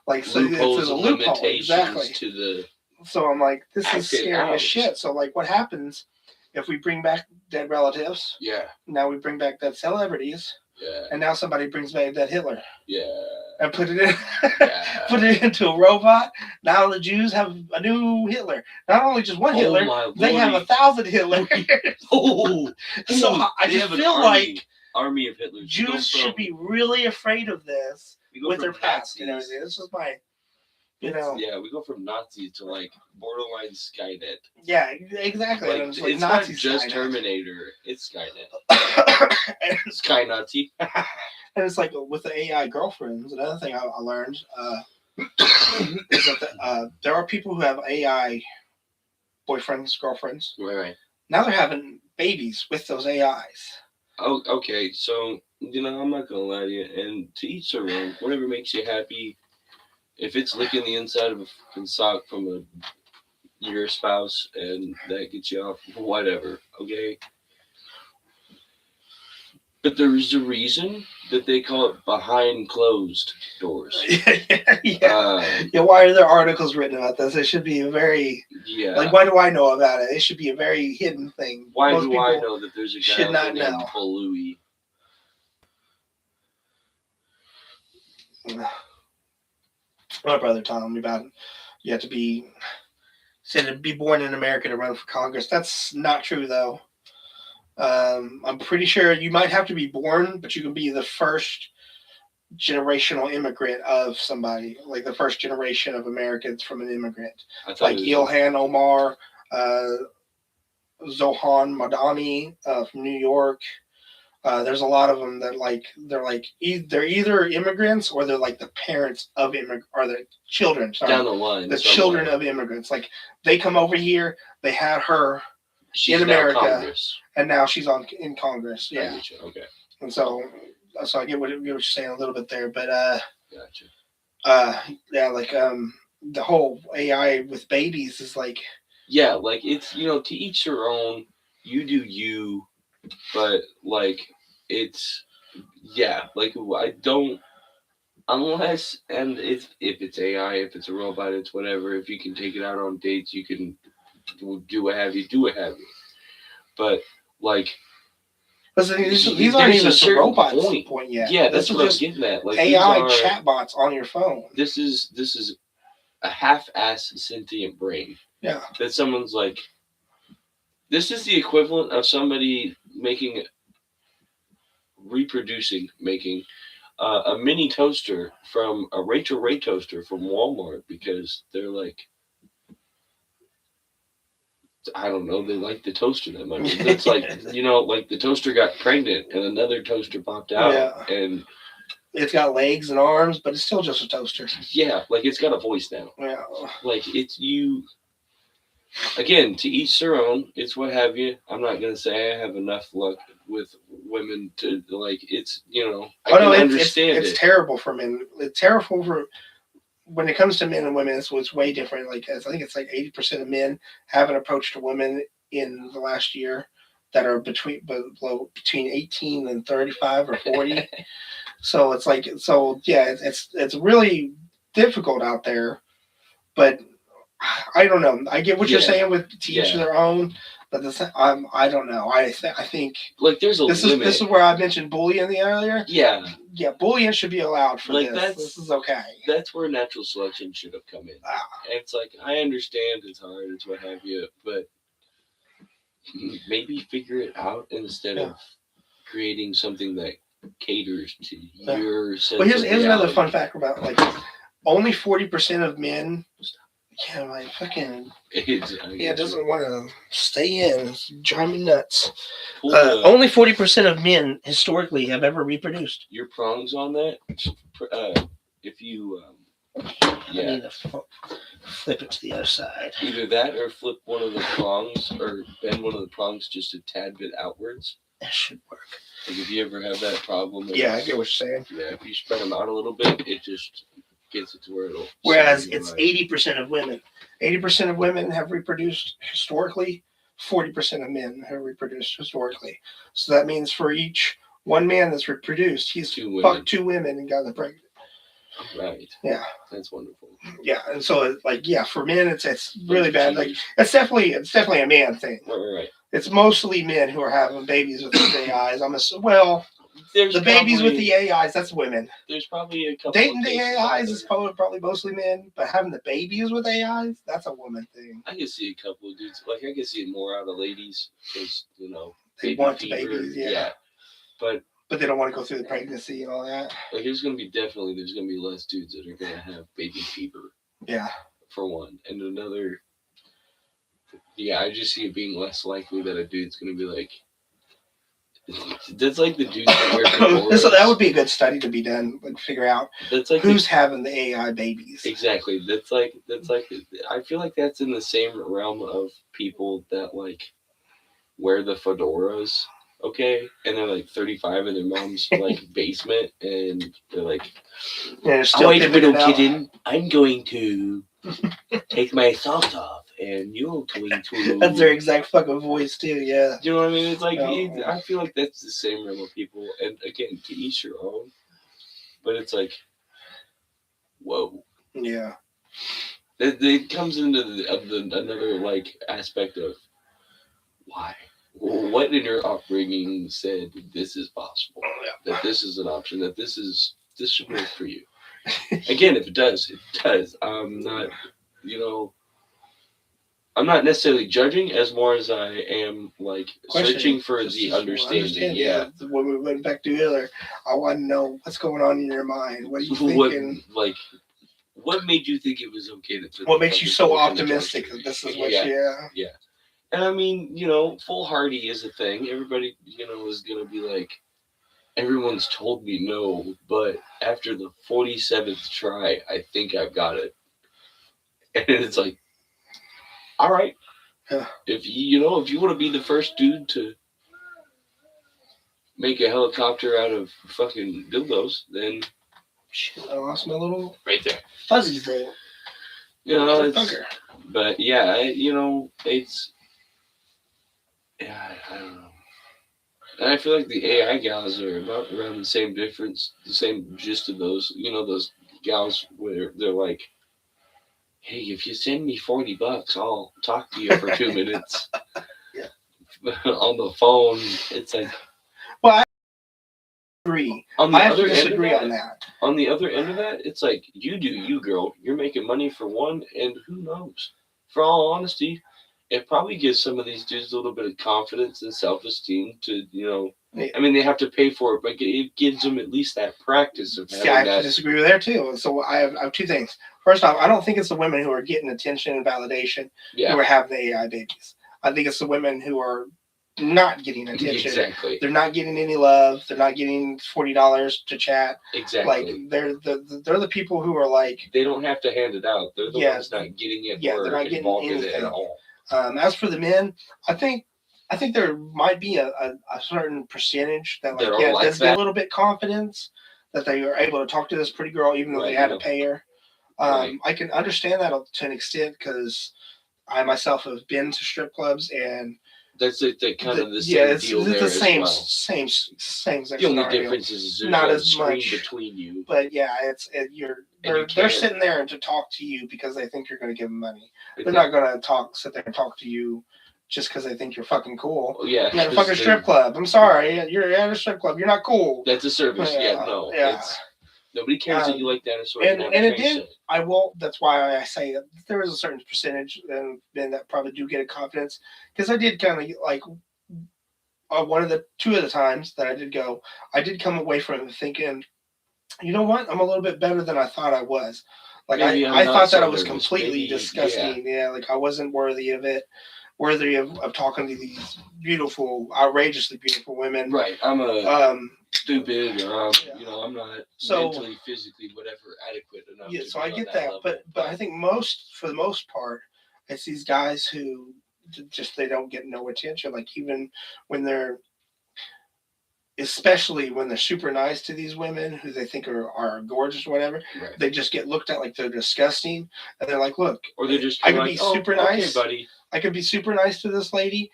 like, so it's a loophole. Exactly. So I'm like, this is scary as shit. So, like, what happens if we bring back dead relatives? Yeah. Now we bring back dead celebrities. Yeah. And now somebody brings back dead Hitler. Yeah. And put it into a robot. Now the Jews have a new Hitler. Not only just one Hitler, they have 1,000 Hitlers. So I just feel like army of Hitlers. Jews should be really afraid of this with their past and everything. This is my, Yeah, we go from Nazis to like borderline Skynet. Yeah, exactly. Like, it's not just Skynet. Terminator, it's Skynet. Sky Nazi. And it's like with the AI girlfriends, another thing I learned is that there are people who have AI boyfriends, girlfriends. Right. Now they're having babies with those AIs. Oh, okay. So, I'm not going to lie to you. And to each their own. Whatever makes you happy. If it's licking the inside of a fucking sock from your spouse and that gets you off, whatever. Okay? But there's a reason that they call it behind closed doors. Yeah, why are there articles written about this? It should be a very... Yeah. Like, why do I know about it? It should be a very hidden thing. Why do I know that there's a guy should not named know. Louis? My brother told me about it. You have to be... Said to be born in America to run for Congress. That's not true, though. I'm pretty sure you might have to be born, but you can be the first generational immigrant of somebody, like the first generation of Americans from an immigrant, like Ilhan Omar, Zohan Madani from New York. There's a lot of them that they're either immigrants or they're like the parents of immigrants, or the children. Sorry, down the line, the children of immigrants. Like they come over here, they had her. She's in America, and now she's in Congress. Yeah. Okay. And so I get what you're saying a little bit there, but gotcha. Yeah, like the whole AI with babies is like. Yeah, like it's to each their own. You do you, but like it's like I don't unless if it's AI, if it's a robot, it's whatever. If you can take it out on dates, you can. Do what have you. But like, these aren't even the robots point yet. Yeah, that's what I'm getting at. Like AI chatbots on your phone. This is a half-ass sentient brain. Yeah. That someone's like. This is the equivalent of somebody making a mini toaster from a Rachel Ray toaster from Walmart because they're like. I don't know. They like the toaster that much. It's like like the toaster got pregnant and another toaster popped out, and it's got legs and arms, but it's still just a toaster. Yeah, like it's got a voice now. Yeah, like it's you. Again, to each their own. It's what have you. I'm not gonna say I have enough luck with women to like. It's I can understand it's terrible for men. It's terrible for. When it comes to men and women, it's way different. Like I think it's like 80% of men have an approach to women in the last year that are between 18 and 35 or 40. So it's like it's really difficult out there. But I don't know. I get what you're saying with to each their own. But I don't know. I think like there's a limit. This is where I mentioned bullying earlier. Yeah. Yeah, bullying should be allowed for this. This is okay. That's where natural selection should have come in. And it's like I understand it's hard, it's what have you, but maybe figure it out instead of creating something that caters to your sense. Well, here's another fun fact about only 40% of men Yeah, like fucking. It Doesn't want to stay in. It's driving me nuts. Pull Only 40% of men historically have ever reproduced. your prongs on that. If you, I need to flip it to the other side. Either that or flip one of the prongs or bend one of the prongs just a tad bit outwards. That should work. Like if you ever have that problem. Yeah, I get what you're saying. Yeah, if you spread them out a little bit, it just gets it to where it'll. Whereas it's 80% of women. 80% of women have reproduced historically. 40% of men have reproduced historically. So that means for each one man that's reproduced, he's fucked 2 women and got them pregnant. Right. Yeah. That's wonderful. Yeah, and so for men it's really bad. Like it's definitely a man thing. Right. It's mostly men who are having babies with these AIs. There's the babies with the AIs, that's women. There's probably a couple. Dating the AIs is probably mostly men, but having the babies with AIs, that's a woman thing. I can see a couple of dudes. Like I can see it more out of ladies because they want the babies. Yeah. But they don't want to go through the pregnancy and all that. Like there's gonna be less dudes that are gonna have baby fever. Yeah. For one, and another. Yeah, I just see it being less likely that a dude's gonna be like. That's like the dudes that wear fedoras. So that would be a good study to be done, like figure out who's having the AI babies. Exactly. That's like. I feel like that's in the same realm of people that like wear the fedoras. Okay, and they're like 35 in their mom's like basement, and they're like, "All right, little kitten, I'm going to take my socks off, and you're going to." That's their exact fucking voice too. Yeah. Do you know what I mean? It's like I feel like that's the same realm of people, and again, to each your own. But it's like, whoa. Yeah. It comes into another like aspect of why. What in your upbringing said this is possible, that this is an option, that this should work for you? Again, if it does, it does. I'm not, I'm not necessarily judging as more as I am like searching for the understanding. Yeah. When we went back to earlier, I want to know what's going on in your mind. What are you thinking? What made you think it was okay to? What makes you so optimistic that this is what? Yeah. And I mean, foolhardy is a thing. Everybody, is going to be like, everyone's told me no, but after the 47th try, I think I've got it. And it's like, all right. Yeah. If you want to be the first dude to make a helicopter out of fucking dildos, then. Shit, I lost my little. Right there. Fuzzy thing. But yeah, it's. Yeah, I don't know. And I feel like the AI gals are about around the same gist of those. Those gals where they're like, hey, if you send me $40, I'll talk to you for 2 minutes. Yeah. On the phone, it's like. Well, I agree. I have to disagree on that. On the other end of that, it's like, you do you, girl. You're making money for one, and who knows? For all honesty, it probably gives some of these dudes a little bit of confidence and self-esteem to, I mean, they have to pay for it, but it gives them at least that practice of having I have to disagree with that too. So I have 2 things. First off, I don't think it's the women who are getting attention and validation who are having the AI babies. I think it's the women who are not getting attention. Exactly. They're not getting any love. They're not getting $40 to chat. Exactly. Like they're the people who are like, they don't have to hand it out. They're the ones not getting it. Yeah, or they're not getting anything at all. As for the men, I think there might be a certain percentage that does get a little bit confidence that they are able to talk to this pretty girl even though they had to pay her. I can understand that to an extent because I myself have been to strip clubs and that's the kind of the same deal there as well. Same. The only difference is there's not a as screen much between you. But yeah, they're sitting there to talk to you because they think you're going to give them money. They're not going to sit there and talk to you just because they think you're fucking cool. Oh, yeah, you're at a fucking strip club. I'm sorry, you're at a strip club. You're not cool. That's a service. Nobody cares that you like dinosaurs. And it did. I will. That's why I say that there is a certain percentage of men that probably do get a confidence because I did kind of like 2 of the times that I did go, I did come away from it thinking, you know what? I'm a little bit better than I thought I was. Like I thought that I was completely disgusting. Yeah, like I wasn't worthy of it, worthy of talking to these beautiful, outrageously beautiful women. Right. I'm stupid, or I'm not mentally, physically, whatever, adequate enough. Yeah, so I get that, but I think for the most part, it's these guys who just they don't get no attention. Like even when they're, especially when they're super nice to these women who they think are gorgeous or whatever, right. They just get looked at like they're disgusting, and they're like, look, or they're just I could be super nice, okay, buddy. I could be super nice to this lady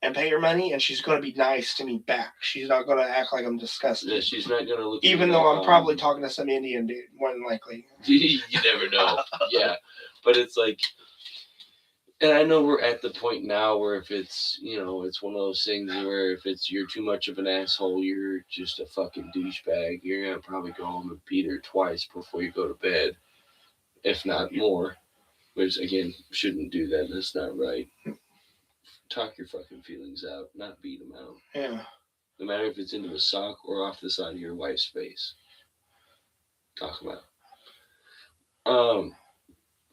and pay her money, and she's going to be nice to me back. She's not going to act like I'm disgusting. Yeah, she's not going to look. Even though I'm probably talking to some Indian dude, more than likely. You never know. Yeah, but it's like, and I know we're at the point now where if it's, it's one of those things where if you're too much of an asshole, you're just a fucking douchebag. You're going to probably go home and beat her twice before you go to bed, if not more. Which, again, shouldn't do that. That's not right. Talk your fucking feelings out, not beat them out. Yeah. No matter if it's into a sock or off the side of your wife's face. Talk about it.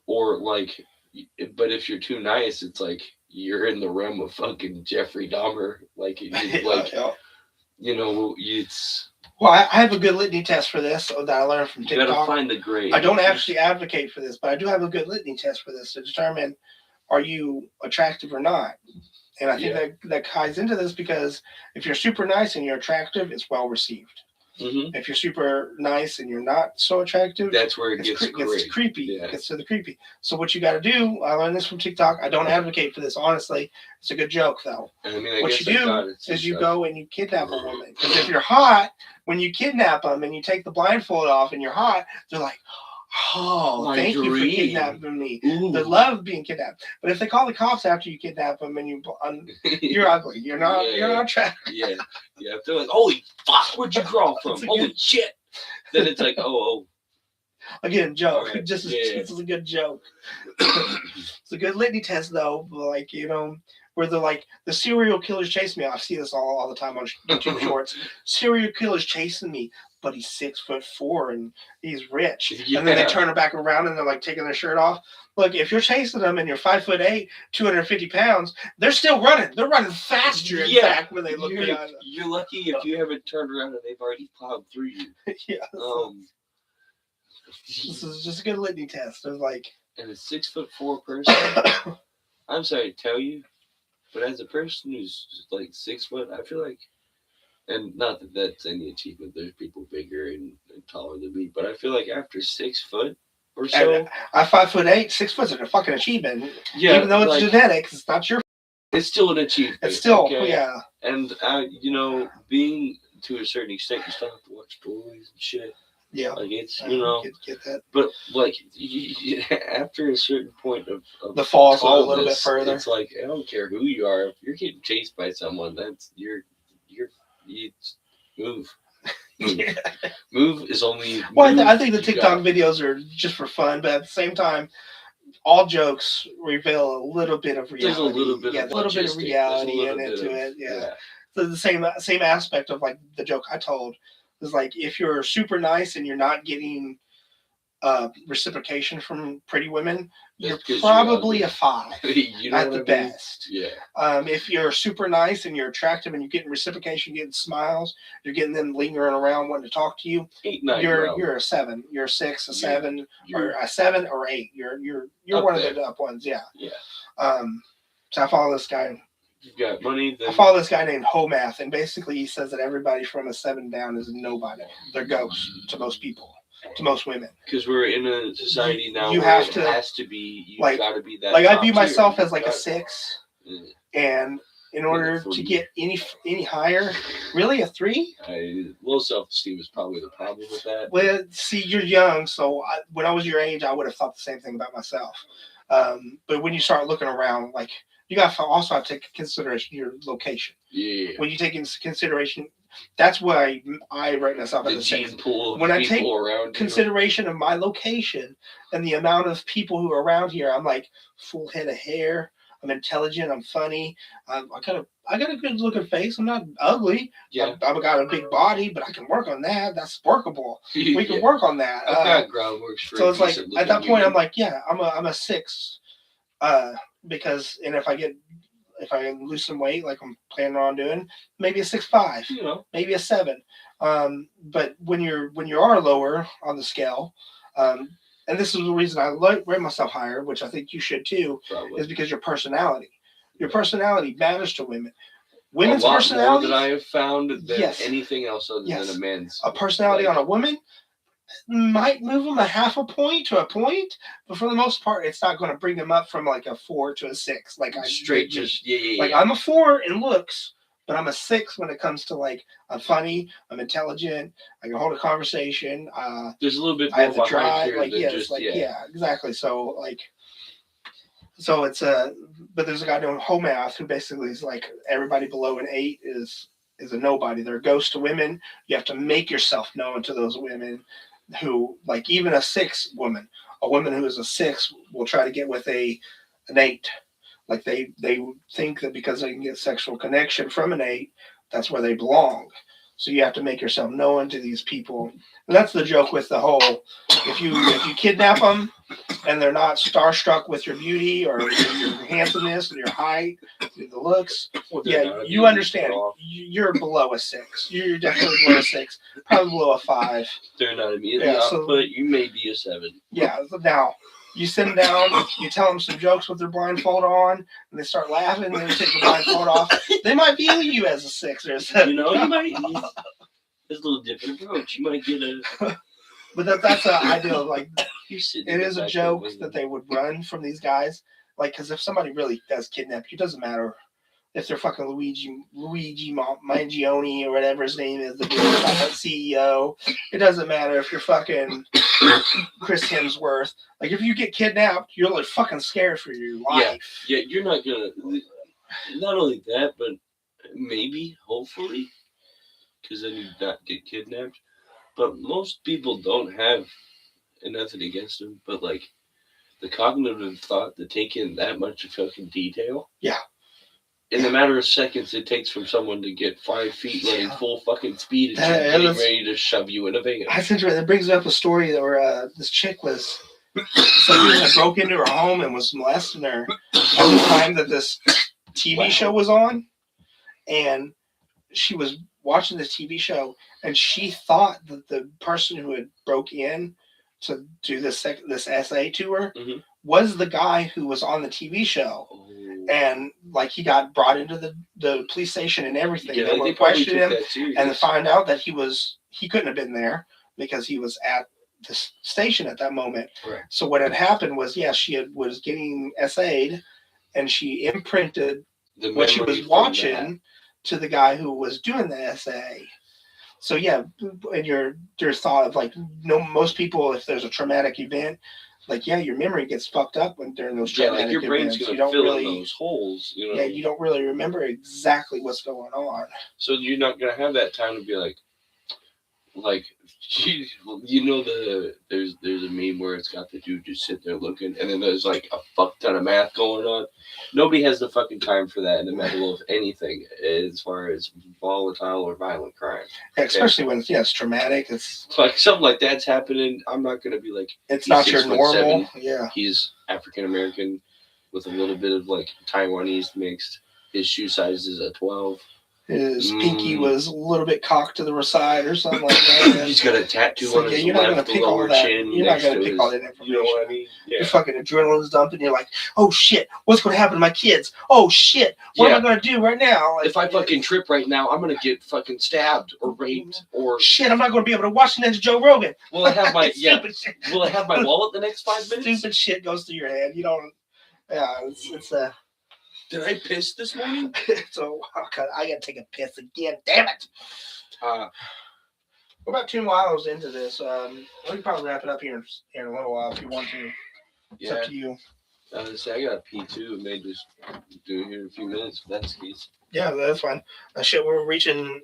Or like, but if you're too nice, it's like you're in the realm of fucking Jeffrey Dahmer. Like, it's. Well, I have a good litany test for this that I learned from TikTok. You gotta find the grade. I don't actually advocate for this, but I do have a good litany test for this to determine are you attractive or not. And I think that ties into this because if you're super nice and you're attractive, it's well received. Mm-hmm. If you're super nice and you're not so attractive, that's where it gets creepy. Yeah. It gets to the creepy. So what you got to do, I learned this from TikTok. I don't advocate for this, honestly. It's a good joke, though. What you do is you go and you kidnap a woman. Because if you're hot, when you kidnap them and you take the blindfold off and you're hot, they're like, oh, thank you for kidnapping me. Ooh. They love being kidnapped. But if they call the cops after you kidnap them and you're ugly, you're not attractive. Yeah. If they're like, holy fuck, where'd you grow from? Holy shit. Then it's like, oh. Again, joke. Right. This is a good joke. It's a good litany test, though. Like, where they're like, the serial killers chase me. I see this all the time on YouTube shorts. Serial killers chasing me, but he's 6'4" and he's rich. Yeah. And then they turn it back around and they're like taking their shirt off. Look, if you're chasing them and you're 5'8", 250 pounds, they're still running. They're running faster, in fact, when they look behind them. You're lucky if you haven't turned around and they've already plowed through you. Yeah. This is just a good litany test. Of like, and a 6'4" person. I'm sorry to tell you, but as a person who's like 6 foot, I feel like, and not that that's any achievement. There's people bigger and taller than me, but I feel like after 6 foot or so, I'm 5'8". 6 foot's a fucking achievement. Yeah, even though it's genetics, it's not your. It's still an achievement. It's still, yeah. And being to a certain extent, you still have to watch stories and shit. Yeah, like it's get that. But like after a certain point of the falls a little bit further, it's like I don't care who you are. If you're getting chased by someone, that's you move. Yeah. Move is only. Well, I think the TikTok videos are just for fun, but at the same time, all jokes reveal a little bit of reality. There's a little bit of reality into it. Yeah. So the same aspect of like the joke I told is like if you're super nice and you're not getting reciprocation from pretty women, you're probably a 5 at the best. Yeah. If you're super nice and you're attractive and you're getting reciprocation, getting smiles, you're getting them lingering around wanting to talk to you. 8, 9. You're a 7. You're a 6, a 7, or a 7 or 8. You're one of the up ones. Yeah. Yeah. So I follow this guy. You've got money. I follow this guy named Homath, and basically he says that everybody from a 7 down is nobody. They're ghosts to most people, to most women. Because we're in a society now you where have it to, has to be, you've got to be that. Like I view myself as like a 6, and in order to get any higher, really a 3? Low self-esteem is probably the problem with that. Well, see, you're young, so when I was your age, I would have thought the same thing about myself. But when you start looking around, like, you got to also have to take into consideration your location. Yeah. When you take into consideration, that's why I write myself as a 6. When I take consideration of my location and the amount of people who are around here, I'm like full head of hair. I'm intelligent. I'm funny. I got a good looking face. I'm not ugly. Yeah. I've got a big body, but I can work on that. That's workable. We can Yeah. work on that. I've got groundwork for So it's like decent at that looking point, I'm women. like, yeah, I'm a 6. Because and if I lose some weight, like I'm planning on doing, maybe a 6'5", You know. maybe a 7. But when you are lower on the scale, and this is the reason I rate myself higher, which I think you should too, Probably. is because your personality. Your personality matters to women. A Women's lot more personality, than I have found than yes. anything else other Yes. than a man's. A personality like, on a woman might move them a half a point to a point, but for the most part, it's not going to bring them up from like a 4 to a 6. Like straight, just yeah. Like I'm a 4 in looks, but I'm a 6 when it comes to like I'm funny, I'm intelligent, I can hold a conversation. There's a little bit I more have the behind drive, here like than yeah, just yeah, exactly. So it's but there's a guy named Homath who basically is like everybody below an 8 is a nobody. They're ghosts to women. You have to make yourself known to those women who, like even a 6 woman, a woman who is a 6 will try to get with an 8. Like they think that because they can get sexual connection from an 8, that's where they belong. So you have to make yourself known to these people. And that's the joke with the whole, if you kidnap them and they're not starstruck with your beauty or your handsomeness and your height, the looks, yeah, you understand. You're below a 6. You're definitely below a 6, probably below a 5. They're not immediately off, but you may be a 7. Yeah, now you sit them down, you tell them some jokes with their blindfold on, and they start laughing, and then you take the blindfold off. They might view you as a 6 or a 7. You know, you might. It's a little different approach. You might get a. But that's an ideal. Like, it is a joke that that they would run from these guys. Like, because if somebody really does kidnap you, it doesn't matter if they're fucking Luigi Mangione or whatever his name is, the CEO. It doesn't matter if you're fucking Chris Hemsworth. Like, if you get kidnapped, you're like fucking scared for your life. Yeah, you're not gonna. Not only that, but maybe, hopefully, because then you not get kidnapped. But most people don't have nothing against them, but like the cognitive thought to take in that much fucking detail. Yeah. In the matter of seconds it takes from someone to get 5 feet running full fucking speed and getting ready to shove you in a van. That's interesting. That brings up a story where this chick was, somebody had broke into her home and was molesting her at the time that this TV show was on, and she was watching this TV show, and she thought that the person who had broke in to do this essay to her was the guy who was on the TV show. Oh. And like he got brought into the police station and everything. Yeah, they were questioning him, and to find out that he couldn't have been there because he was at the station at that moment. Right. So what had happened was, was getting essayed, and she imprinted what she was watching to the guy who was doing the essay. So yeah, and your thought of like, most people, if there's a traumatic event, like your memory gets fucked up when during those traumatic like your brain's events. gonna fill in those holes. You know? Yeah, you don't really remember exactly what's going on. So you're not gonna have that time to be like, you know, there's a meme where it's got the dude just sit there looking, and then there's like a fuck ton of math going on. Nobody has the fucking time for that in the middle of anything as far as volatile or violent crime. Yeah, especially when it's traumatic. It's like something like that's happening. I'm not gonna be like, it's not your normal. 7. Yeah, he's African American with a little bit of like Taiwanese mixed. His shoe size is a 12. His pinky was a little bit cocked to the side or something like that. He's got a tattoo on his left lower chin. You're not going to pick all that information. You know what I mean? Yeah. Your fucking adrenaline's dumping. You're like, oh shit, what's going to happen to my kids? Oh shit, what am I going to do right now? Like, if I fucking trip right now, I'm going to get fucking stabbed or raped or shit. I'm not going to be able to watch the next Joe Rogan. Will I have my Will I have my wallet the next 5 minutes? Stupid shit goes through your head. You don't. Yeah, it's Did I piss this morning? So I gotta take a piss again. Damn it! We're about 2 miles into this. We can probably wrap it up here in a little while if you want to. It's up to you. I got a pee too. I may just do it here in a few minutes if that's the case. Yeah, that's fine. Shit, we're reaching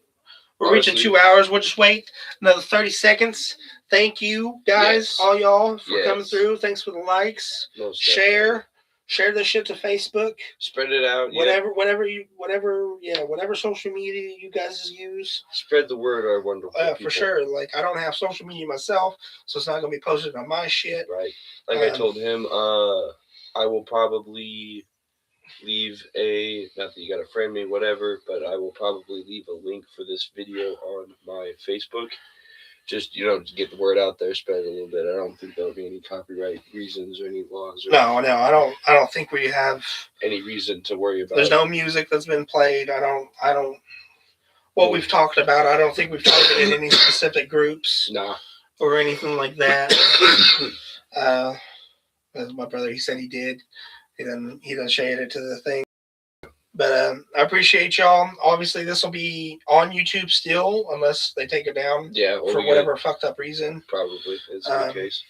2 hours. We'll just wait another 30 seconds. Thank you guys, all y'all, for coming through. Thanks for the likes, share. Share this shit to Facebook. Spread it out. Whatever social media you guys use. Spread the word, our wonderful people. For sure. Like, I don't have social media myself, so it's not gonna be posted on my shit. Right. Like I told him, I will probably leave not that you gotta friend me, whatever, but I will probably leave a link for this video on my Facebook. Just, to get the word out there, spread it a little bit. I don't think there'll be any copyright reasons or any laws. No, I don't think we have any reason to worry about. There's no music that's been played. I don't. What we've talked about, I don't think we've targeted any specific groups. Nah. Or anything like that. As my brother, he said he did. He doesn't share it to the thing. But I appreciate y'all. Obviously, this will be on YouTube still, unless they take it down. Yeah, for whatever fucked up reason. Probably is the case.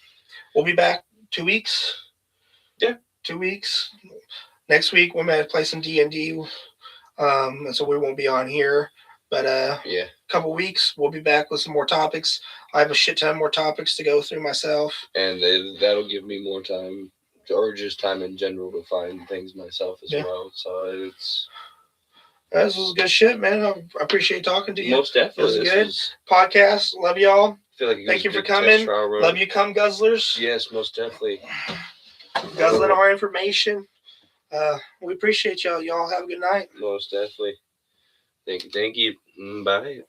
We'll be back 2 weeks. Yeah, 2 weeks. Next week we might play some D&D. So we won't be on here. But yeah, a couple weeks we'll be back with some more topics. I have a shit ton more topics to go through myself. And that'll give me more time. Or just time in general to find things myself as well. So this was good shit, man. I appreciate talking to you. Most definitely. This was good podcast. Love y'all. I feel like thank you for coming. Love you, cum guzzlers. Yes, most definitely. Guzzling our information. We appreciate y'all. Y'all have a good night. Most definitely. Thank you. Bye.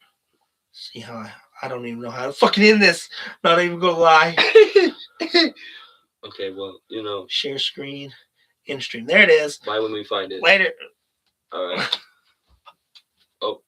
See how I don't even know how to fucking end this. Not even gonna lie. Okay, well, share screen, end stream. There it is. Bye when we find it. Later. All right. Oh.